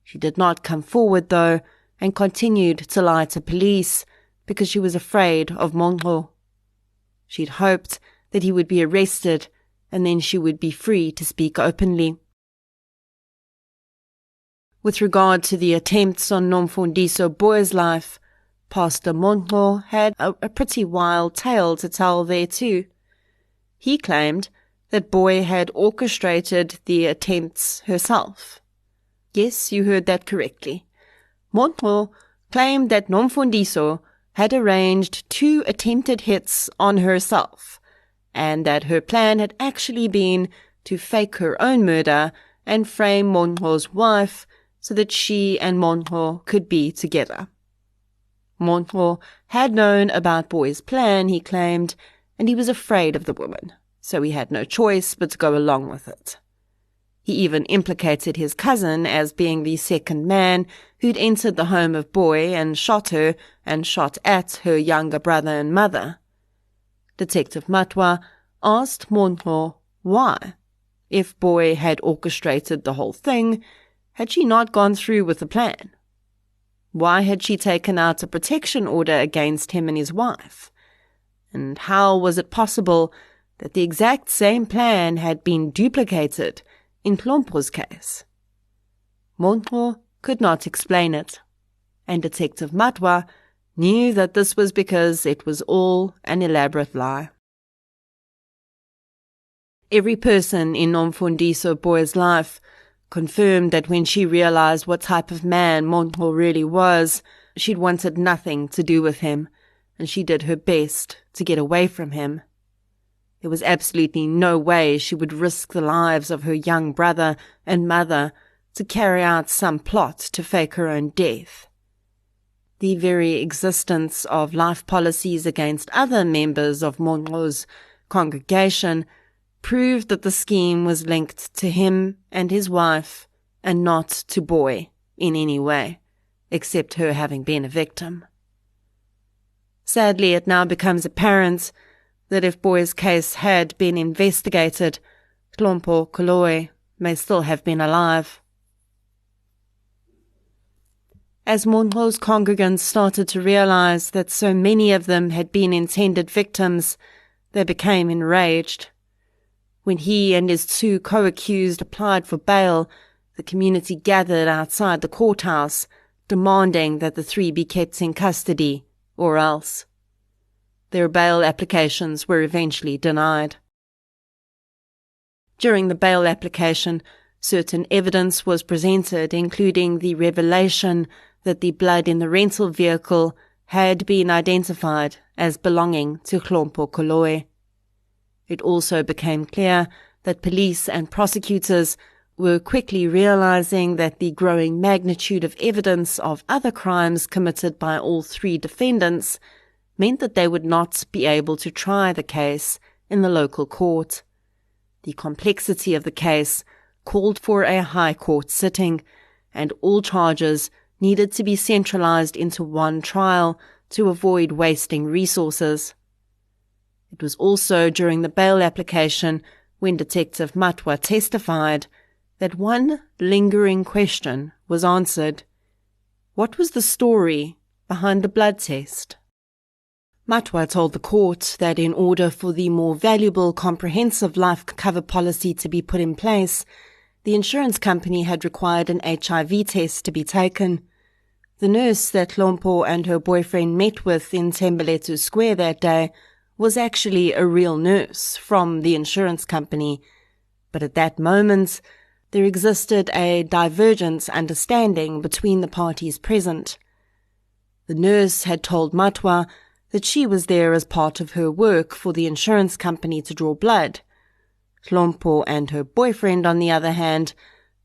She did not come forward, though, and continued to lie to police because she was afraid of Montlo. She'd hoped that he would be arrested and then she would be free to speak openly. With regard to the attempts on Nomfundiso Boy's life, Pastor Montlo had a pretty wild tale to tell there too. He claimed that Boy had orchestrated the attempts herself. Yes, you heard that correctly. Montlo claimed that Nomfundiso had arranged 2 attempted hits on herself, and that her plan had actually been to fake her own murder and frame Montlo's wife so that she and Montlo could be together. Montlo had known about Boy's plan, he claimed, and he was afraid of the woman, so he had no choice but to go along with it. He even implicated his cousin as being the second man who'd entered the home of Boy and shot her and shot at her younger brother and mother. Detective Matwa asked Montlo why. If Boy had orchestrated the whole thing, had she not gone through with the plan? Why had she taken out a protection order against him and his wife? And how was it possible that the exact same plan had been duplicated in Hlompho's case? Montlo could not explain it, and Detective Matwa knew that this was because it was all an elaborate lie. Every person in Nomfundiso Boy's life confirmed that when she realized what type of man Montlo really was, she'd wanted nothing to do with him, and she did her best to get away from him. There was absolutely no way she would risk the lives of her young brother and mother to carry out some plot to fake her own death. The very existence of life policies against other members of Monroe's congregation proved that the scheme was linked to him and his wife and not to Boy in any way, except her having been a victim. Sadly, it now becomes apparent that if Boy's case had been investigated, Hlompho Koloi may still have been alive. As Monroe's congregants started to realize that so many of them had been intended victims, they became enraged. When he and his two co-accused applied for bail, the community gathered outside the courthouse, demanding that the three be kept in custody, or else. Their bail applications were eventually denied. During the bail application, certain evidence was presented, including the revelation that the blood in the rental vehicle had been identified as belonging to Hlompho Koloi. It also became clear that police and prosecutors were quickly realizing that the growing magnitude of evidence of other crimes committed by all three defendants meant that they would not be able to try the case in the local court. The complexity of the case called for a high court sitting, and all charges needed to be centralized into one trial to avoid wasting resources. It was also during the bail application, when Detective Matwa testified, that one lingering question was answered. What was the story behind the blood test? Matwa told the court that in order for the more valuable comprehensive life cover policy to be put in place, the insurance company had required an HIV test to be taken. The nurse that Hlompho and her boyfriend met with in Tembeletu Square that day was actually a real nurse from the insurance company, but at that moment there existed a divergent understanding between the parties present. The nurse had told Matwa that she was there as part of her work for the insurance company to draw blood. Hlompho and her boyfriend, on the other hand,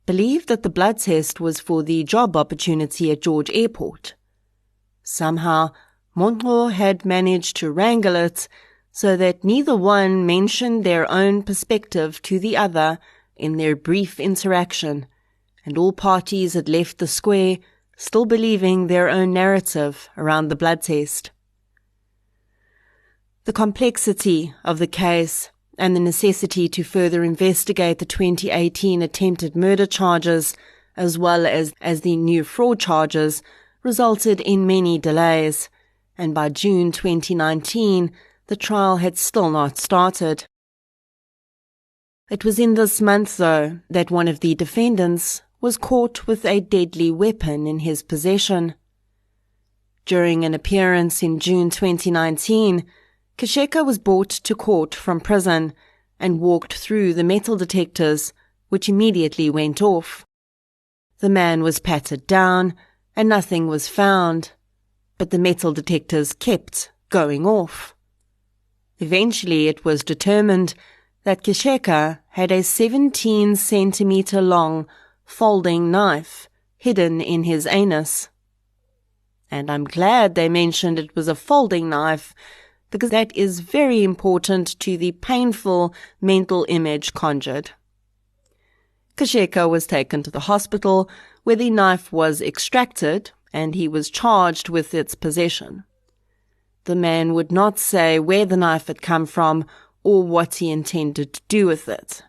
believed that the blood test was for the job opportunity at George Airport. Somehow, Monroe had managed to wrangle it so that neither one mentioned their own perspective to the other in their brief interaction, and all parties had left the square still believing their own narrative around the blood test. The complexity of the case and the necessity to further investigate the 2018 attempted murder charges, as well as the new fraud charges, resulted in many delays, and by June 2019, the trial had still not started. It was in this month, though, that one of the defendants was caught with a deadly weapon in his possession. During an appearance in June 2019, Kasheka was brought to court from prison and walked through the metal detectors, which immediately went off. The man was patted down and nothing was found, but the metal detectors kept going off. Eventually it was determined that Kasheka had a 17-centimeter long folding knife hidden in his anus. And I'm glad they mentioned it was a folding knife, because that is very important to the painful mental image conjured. Kasheka was taken to the hospital, where the knife was extracted and he was charged with its possession. The man would not say where the knife had come from or what he intended to do with it,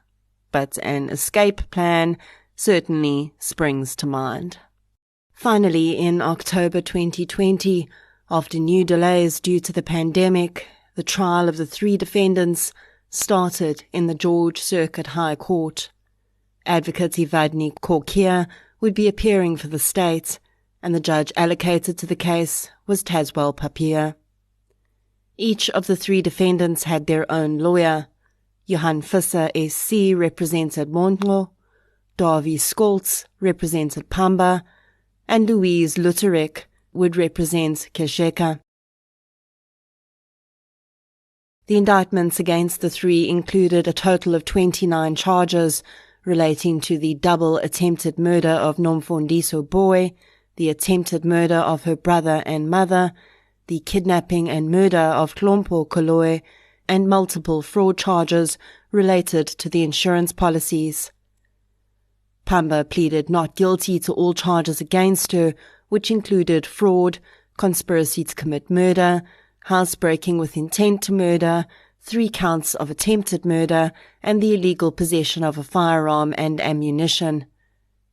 but an escape plan certainly springs to mind. Finally, in October 2020, after new delays due to the pandemic, the trial of the three defendants started in the George Circuit High Court. Advocate Ivadni Korkia would be appearing for the state, and the judge allocated to the case was Tazwell Papier. Each of the three defendants had their own lawyer. Johan Visser SC represented Monroe, Davy Skoltz represented Pamba, and Louise Luterek would represent Kasheka. The indictments against the three included a total of 29 charges relating to the double attempted murder of Nomfondiso Boy, the attempted murder of her brother and mother, the kidnapping and murder of Hlompho Koloi, and multiple fraud charges related to the insurance policies. Pamba pleaded not guilty to all charges against her, which included fraud, conspiracy to commit murder, housebreaking with intent to murder, 3 counts of attempted murder, and the illegal possession of a firearm and ammunition.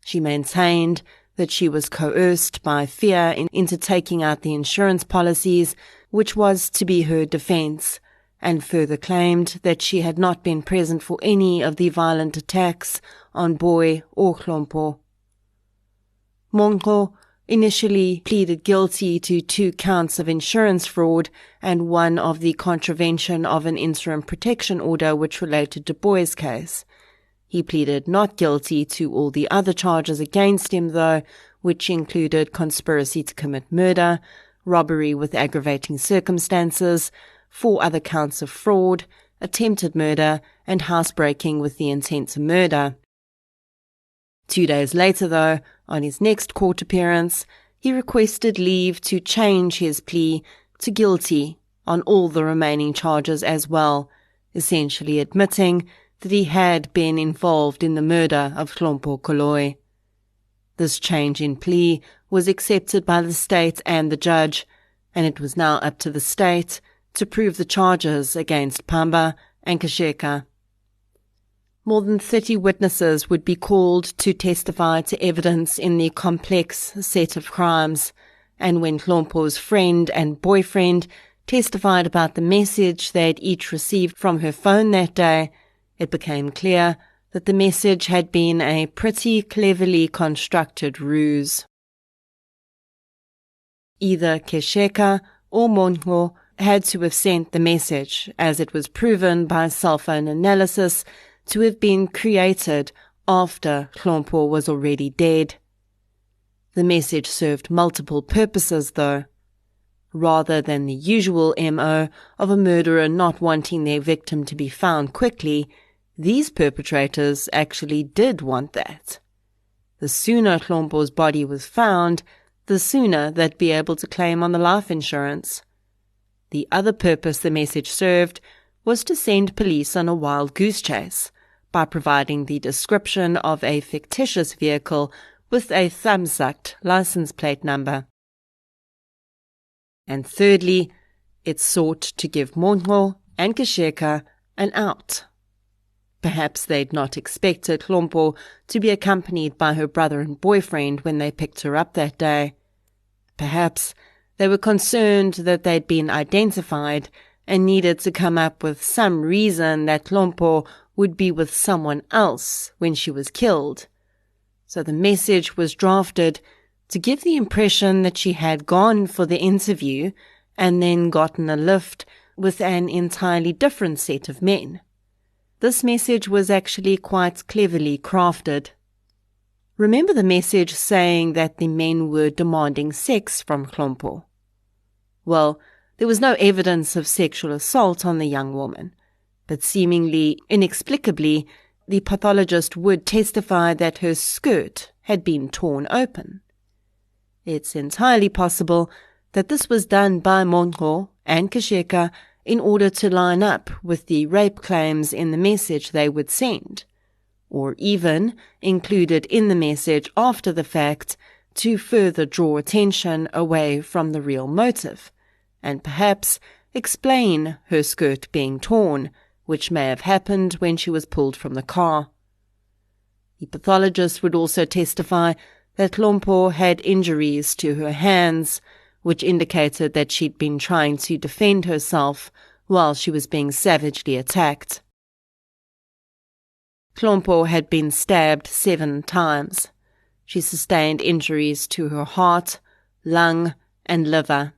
She maintained that she was coerced by fear into taking out the insurance policies, which was to be her defense, and further claimed that she had not been present for any of the violent attacks on Boy or Hlompho. Mongo initially pleaded guilty to 2 counts of insurance fraud and 1 of the contravention of an interim protection order which related to Boy's case. He pleaded not guilty to all the other charges against him, though, which included conspiracy to commit murder, robbery with aggravating circumstances, 4 other counts of fraud, attempted murder, and housebreaking with the intent to murder. 2 days later, though, on his next court appearance, he requested leave to change his plea to guilty on all the remaining charges as well, essentially admitting that he had been involved in the murder of Hlompho Koloi. This change in plea was accepted by the state and the judge, and it was now up to the state to prove the charges against Pamba and Kasheka. More than 30 witnesses would be called to testify to evidence in the complex set of crimes, and when Hlompho's friend and boyfriend testified about the message they had each received from her phone that day, it became clear that the message had been a pretty cleverly constructed ruse. Either Kasheka or Mongo had to have sent the message, as it was proven by cell phone analysis to have been created after Hlompho was already dead. The message served multiple purposes, though. Rather than the usual MO of a murderer not wanting their victim to be found quickly, these perpetrators actually did want that. The sooner Hlompho's body was found, the sooner they'd be able to claim on the life insurance. The other purpose the message served was to send police on a wild goose chase by providing the description of a fictitious vehicle with a thumbsucked license plate number. And thirdly, it sought to give Mongo and Kasheka an out. Perhaps they'd not expected Hlompho to be accompanied by her brother and boyfriend when they picked her up that day. Perhaps they were concerned that they'd been identified and needed to come up with some reason that Hlompho would be with someone else when she was killed. So the message was drafted to give the impression that she had gone for the interview and then gotten a lift with an entirely different set of men. This message was actually quite cleverly crafted. Remember the message saying that the men were demanding sex from Hlompho? Well, there was no evidence of sexual assault on the young woman, but seemingly inexplicably, the pathologist would testify that her skirt had been torn open. It's entirely possible that this was done by Mongo and Kasheka in order to line up with the rape claims in the message they would send, or even included in the message after the fact to further draw attention away from the real motive, and perhaps explain her skirt being torn, which may have happened when she was pulled from the car. The pathologist would also testify that Hlompho had injuries to her hands, which indicated that she'd been trying to defend herself while she was being savagely attacked. Hlompho had been stabbed 7 times. She sustained injuries to her heart, lung, and liver.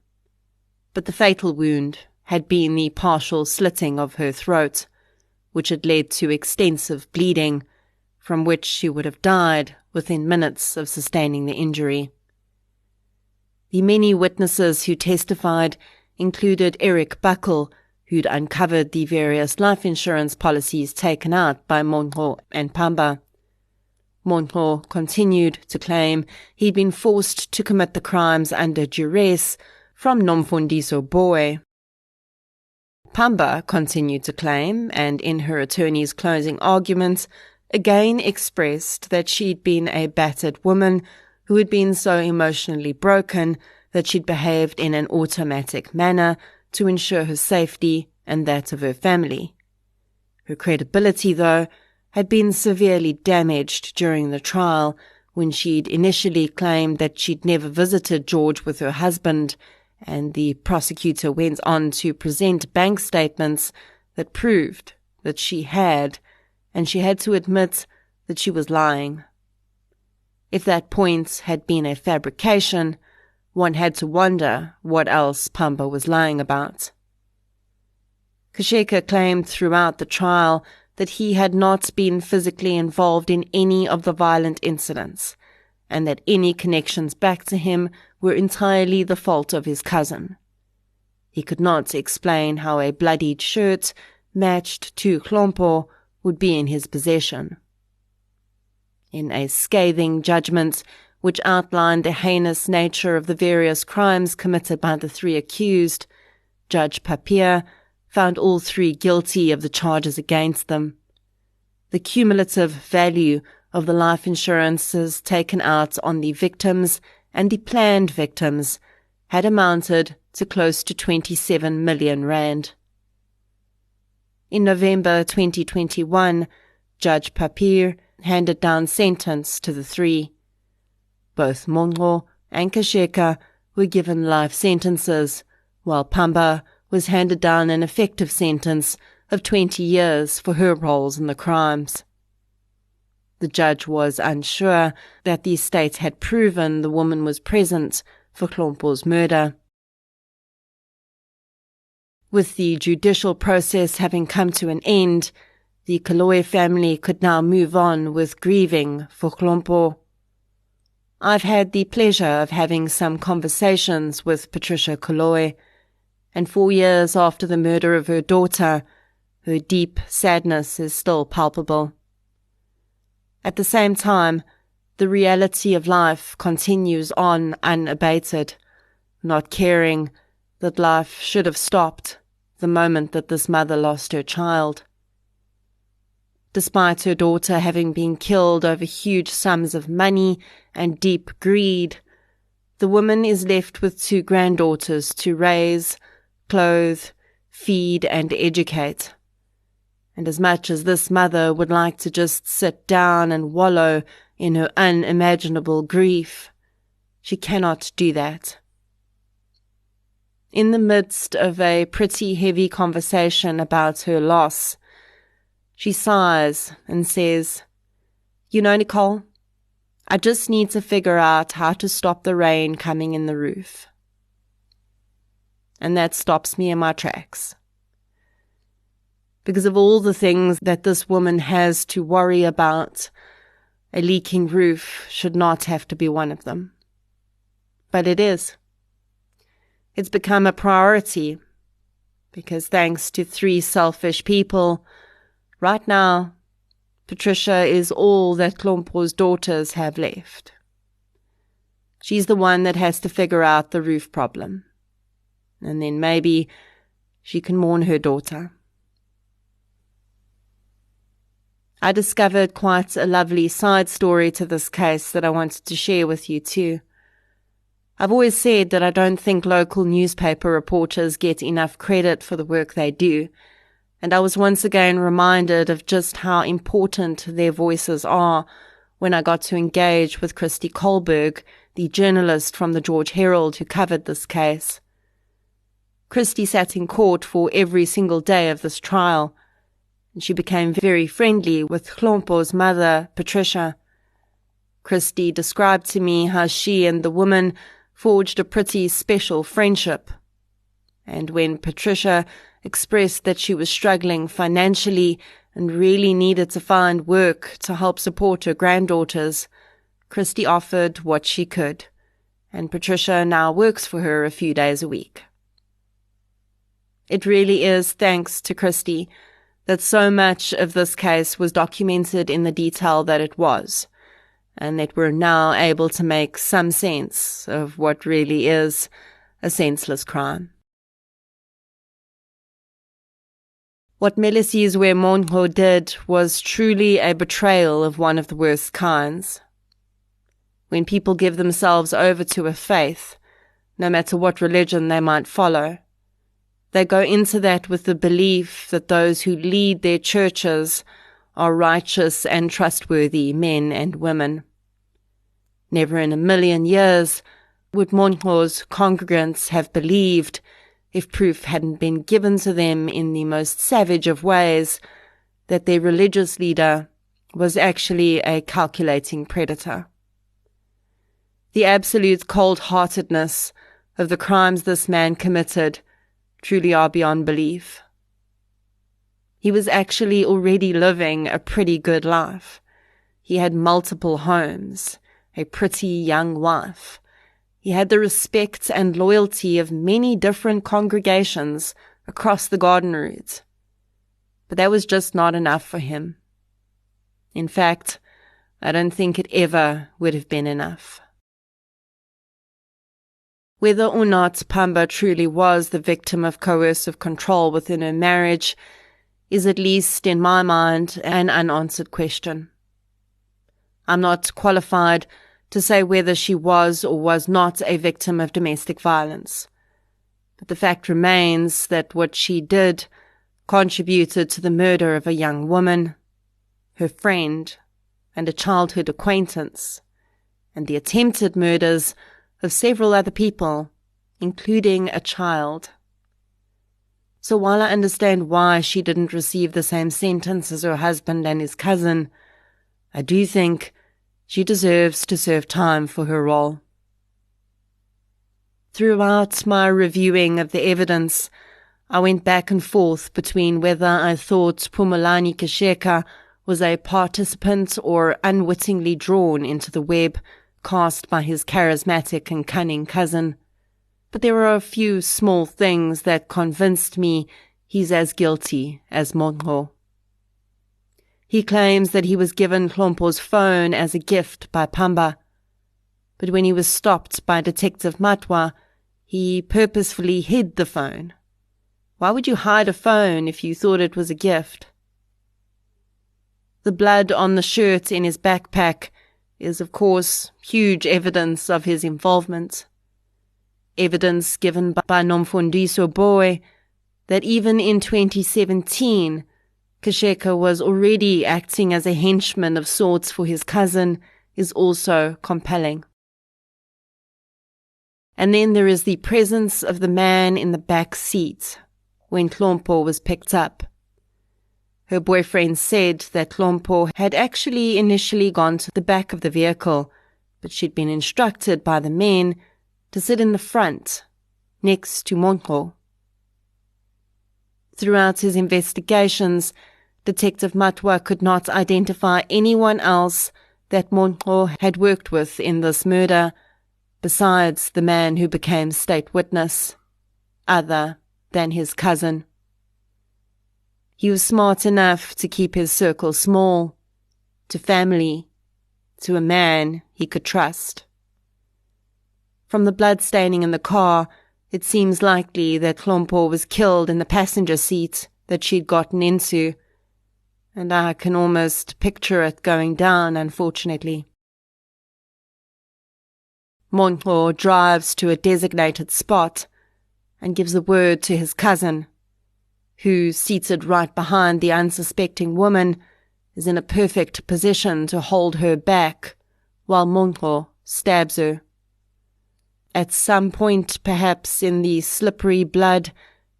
But the fatal wound had been the partial slitting of her throat, which had led to extensive bleeding, from which she would have died within minutes of sustaining the injury. The many witnesses who testified included Eric Buckle, who who'd uncovered the various life insurance policies taken out by Monro and Pamba. Monro continued to claim he'd been forced to commit the crimes under duress from Nomfundiso Boy. Pamba continued to claim, and in her attorney's closing argument, again expressed that she'd been a battered woman who had been so emotionally broken that she'd behaved in an automatic manner to ensure her safety and that of her family. Her credibility, though, had been severely damaged during the trial when she'd initially claimed that she'd never visited George with her husband, and the prosecutor went on to present bank statements that proved that she had, and she had to admit that she was lying. If that point had been a fabrication, one had to wonder what else Pamba was lying about. Kasheka claimed throughout the trial that he had not been physically involved in any of the violent incidents, and that any connections back to him were entirely the fault of his cousin. He could not explain how a bloodied shirt matched to Hlompho would be in his possession. In a scathing judgment which outlined the heinous nature of the various crimes committed by the three accused, Judge Papier found all three guilty of the charges against them. The cumulative value of the life insurances taken out on the victims and the planned victims had amounted to close to 27 million rand. In November 2021, Judge Papier handed down sentence to the three. Both Monro and Kasheka were given life sentences, while Pamba was handed down an effective sentence of 20 years for her roles in the crimes. The judge was unsure that the state had proven the woman was present for Hlompho's murder. With the judicial process having come to an end, the Koloi family could now move on with grieving for Hlompho. I've had the pleasure of having some conversations with Patricia Koloi, and 4 years after the murder of her daughter, her deep sadness is still palpable. At the same time, the reality of life continues on unabated, not caring that life should have stopped the moment that this mother lost her child. Despite her daughter having been killed over huge sums of money and deep greed, the woman is left with 2 granddaughters to raise, clothe, feed, and educate. And as much as this mother would like to just sit down and wallow in her unimaginable grief, she cannot do that. In the midst of a pretty heavy conversation about her loss, she sighs and says, "You know, Nicole, I just need to figure out how to stop the rain coming in the roof." And that stops me in my tracks. Because of all the things that this woman has to worry about, a leaking roof should not have to be one of them. But it is. It's become a priority, because thanks to 3 selfish people, right now, Patricia is all that Hlompho's daughters have left. She's the one that has to figure out the roof problem. And then maybe she can mourn her daughter. I discovered quite a lovely side story to this case that I wanted to share with you too. I've always said that I don't think local newspaper reporters get enough credit for the work they do, and I was once again reminded of just how important their voices are when I got to engage with Christy Kohlberg, the journalist from the George Herald who covered this case. Christy sat in court for every single day of this trial, and she became very friendly with Hlompho's mother, Patricia. Christy described to me how she and the woman forged a pretty special friendship. And when Patricia expressed that she was struggling financially and really needed to find work to help support her granddaughters, Christy offered what she could, and Patricia now works for her a few days a week. It really is thanks to Christie that so much of this case was documented in the detail that it was, and that we're now able to make some sense of what really is a senseless crime. What Melisizwe Mongo did was truly a betrayal of one of the worst kinds. When people give themselves over to a faith, no matter what religion they might follow, they go into that with the belief that those who lead their churches are righteous and trustworthy men and women. Never in a million years would Mongo's congregants have believed, if proof hadn't been given to them in the most savage of ways, that their religious leader was actually a calculating predator. The absolute cold-heartedness of the crimes this man committed truly are beyond belief. He was actually already living a pretty good life. He had multiple homes, a pretty young wife. He had the respect and loyalty of many different congregations across the garden route. But that was just not enough for him. In fact, I don't think it ever would have been enough. Whether or not Pamba truly was the victim of coercive control within her marriage is, at least in my mind, an unanswered question. I'm not qualified to say whether she was or was not a victim of domestic violence. But the fact remains that what she did contributed to the murder of a young woman, her friend, and a childhood acquaintance, and the attempted murders of several other people, including a child. So while I understand why she didn't receive the same sentence as her husband and his cousin, I do think she deserves to serve time for her role. Throughout my reviewing of the evidence, I went back and forth between whether I thought Phumolani Kasheka was a participant or unwittingly drawn into the web cast by his charismatic and cunning cousin. But there were a few small things that convinced me he's as guilty as Mongo. He claims that he was given Hlompho's phone as a gift by Pamba, but when he was stopped by Detective Matwa, he purposefully hid the phone. Why would you hide a phone if you thought it was a gift? The blood on the shirt in his backpack is, of course, huge evidence of his involvement. Evidence given by Nomfundiso Boy that even in 2017, Kasheka was already acting as a henchman of sorts for his cousin is also compelling. And then there is the presence of the man in the back seat when Hlompho was picked up. Her boyfriend said that Hlompho had actually initially gone to the back of the vehicle, but she'd been instructed by the men to sit in the front, next to Mongo. Throughout his investigations, Detective Matwa could not identify anyone else that Mongo had worked with in this murder, besides the man who became state witness, other than his cousin. He was smart enough to keep his circle small, to family, to a man he could trust. From the blood staining in the car, it seems likely that Hlompho was killed in the passenger seat that she'd gotten into, and I can almost picture it going down, unfortunately. Mongo drives to a designated spot and gives the word to his cousin, who, seated right behind the unsuspecting woman, is in a perfect position to hold her back while Mongo stabs her. At some point, perhaps in the slippery blood,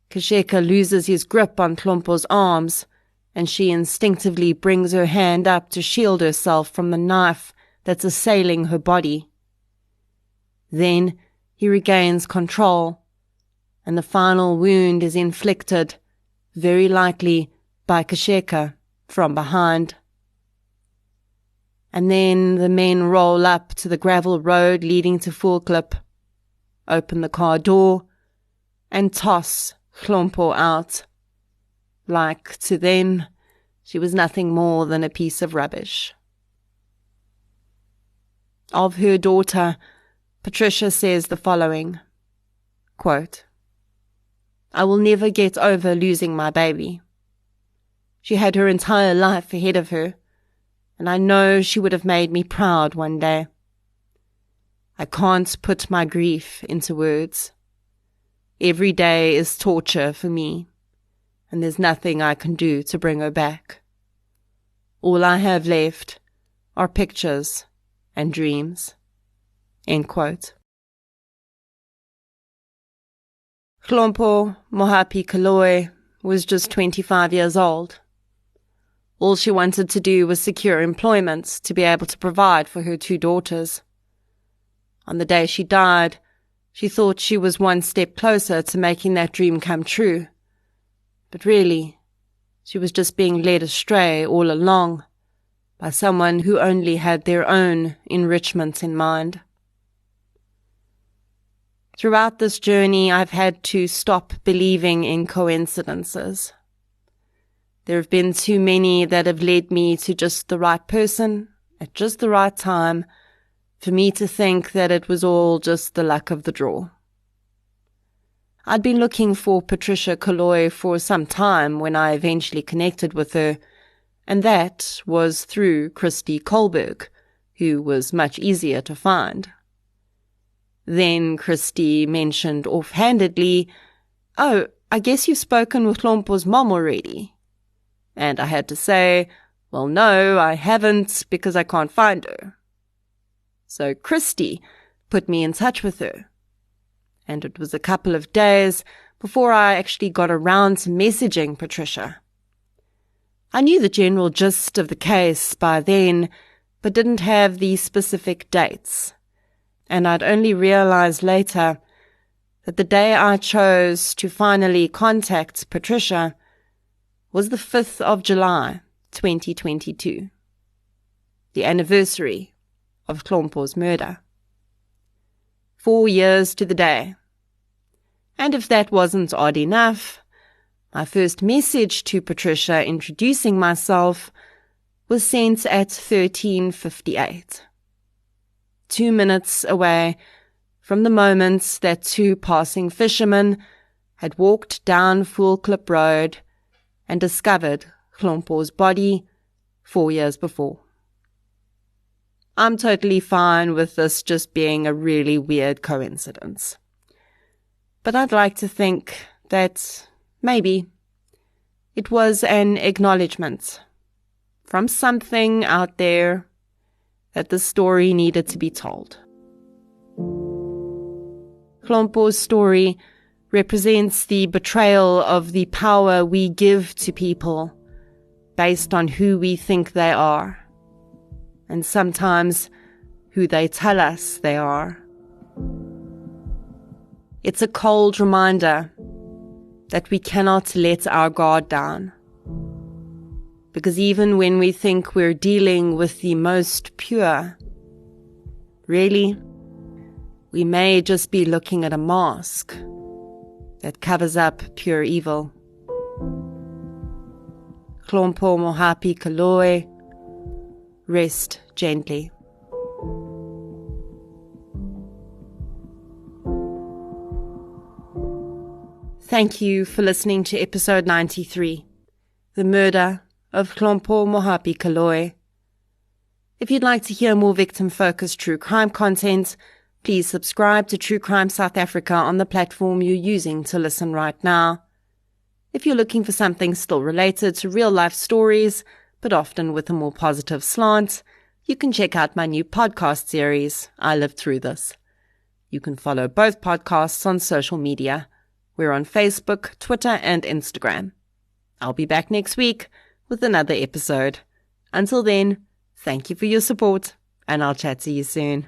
Kasheka loses his grip on Hlompho's arms, and she instinctively brings her hand up to shield herself from the knife that's assailing her body. Then he regains control, and the final wound is inflicted, very likely by Kasheka, from behind. And then the men roll up to the gravel road leading to Voorklip, open the car door, and toss Hlompho out. Like, to them, she was nothing more than a piece of rubbish. Of her daughter, Patricia says the following, quote, "I will never get over losing my baby. She had her entire life ahead of her, and I know she would have made me proud one day. I can't put my grief into words. Every day is torture for me, and there's nothing I can do to bring her back. All I have left are pictures and dreams." End quote. Hlompho Mohapi Koloi was just 25 years old. All she wanted to do was secure employment to be able to provide for her 2 daughters. On the day she died, she thought she was one step closer to making that dream come true. But really, she was just being led astray all along by someone who only had their own enrichment in mind. Throughout this journey, I've had to stop believing in coincidences. There have been too many that have led me to just the right person at just the right time for me to think that it was all just the luck of the draw. I'd been looking for Patricia Koloi for some time when I eventually connected with her, and that was through Christy Kohlberg, who was much easier to find. Then Christy mentioned offhandedly, "Oh, I guess you've spoken with Hlompho's mom already." And I had to say, "Well, no, I haven't, because I can't find her." So Christy put me in touch with her. And it was a couple of days before I actually got around to messaging Patricia. I knew the general gist of the case by then, but didn't have the specific dates. And I'd only realized later that the day I chose to finally contact Patricia was the 5th of July, 2022, the anniversary of Hlompho's murder. 4 years to the day. And if that wasn't odd enough, my first message to Patricia introducing myself was sent at 13:58. 2 minutes away from the moment that 2 passing fishermen had walked down Full Clip Road and discovered Hlompho's body 4 years before. I'm totally fine with this just being a really weird coincidence. But I'd like to think that maybe it was an acknowledgement from something out there that the story needed to be told. Hlompho's story represents the betrayal of the power we give to people based on who we think they are, and sometimes who they tell us they are. It's a cold reminder that we cannot let our guard down, because even when we think we're dealing with the most pure, really, we may just be looking at a mask that covers up pure evil. Hlompho Mohapi Koloi, rest gently. Thank you for listening to episode 93, The Murder of Hlompho Mohapi Koloi. If you'd like to hear more victim-focused true crime content, please subscribe to True Crime South Africa on the platform you're using to listen right now. If you're looking for something still related to real-life stories, but often with a more positive slant, you can check out my new podcast series, I Lived Through This. You can follow both podcasts on social media. We're on Facebook, Twitter, and Instagram. I'll be back next week with another episode. Until then, thank you for your support, and I'll chat to you soon.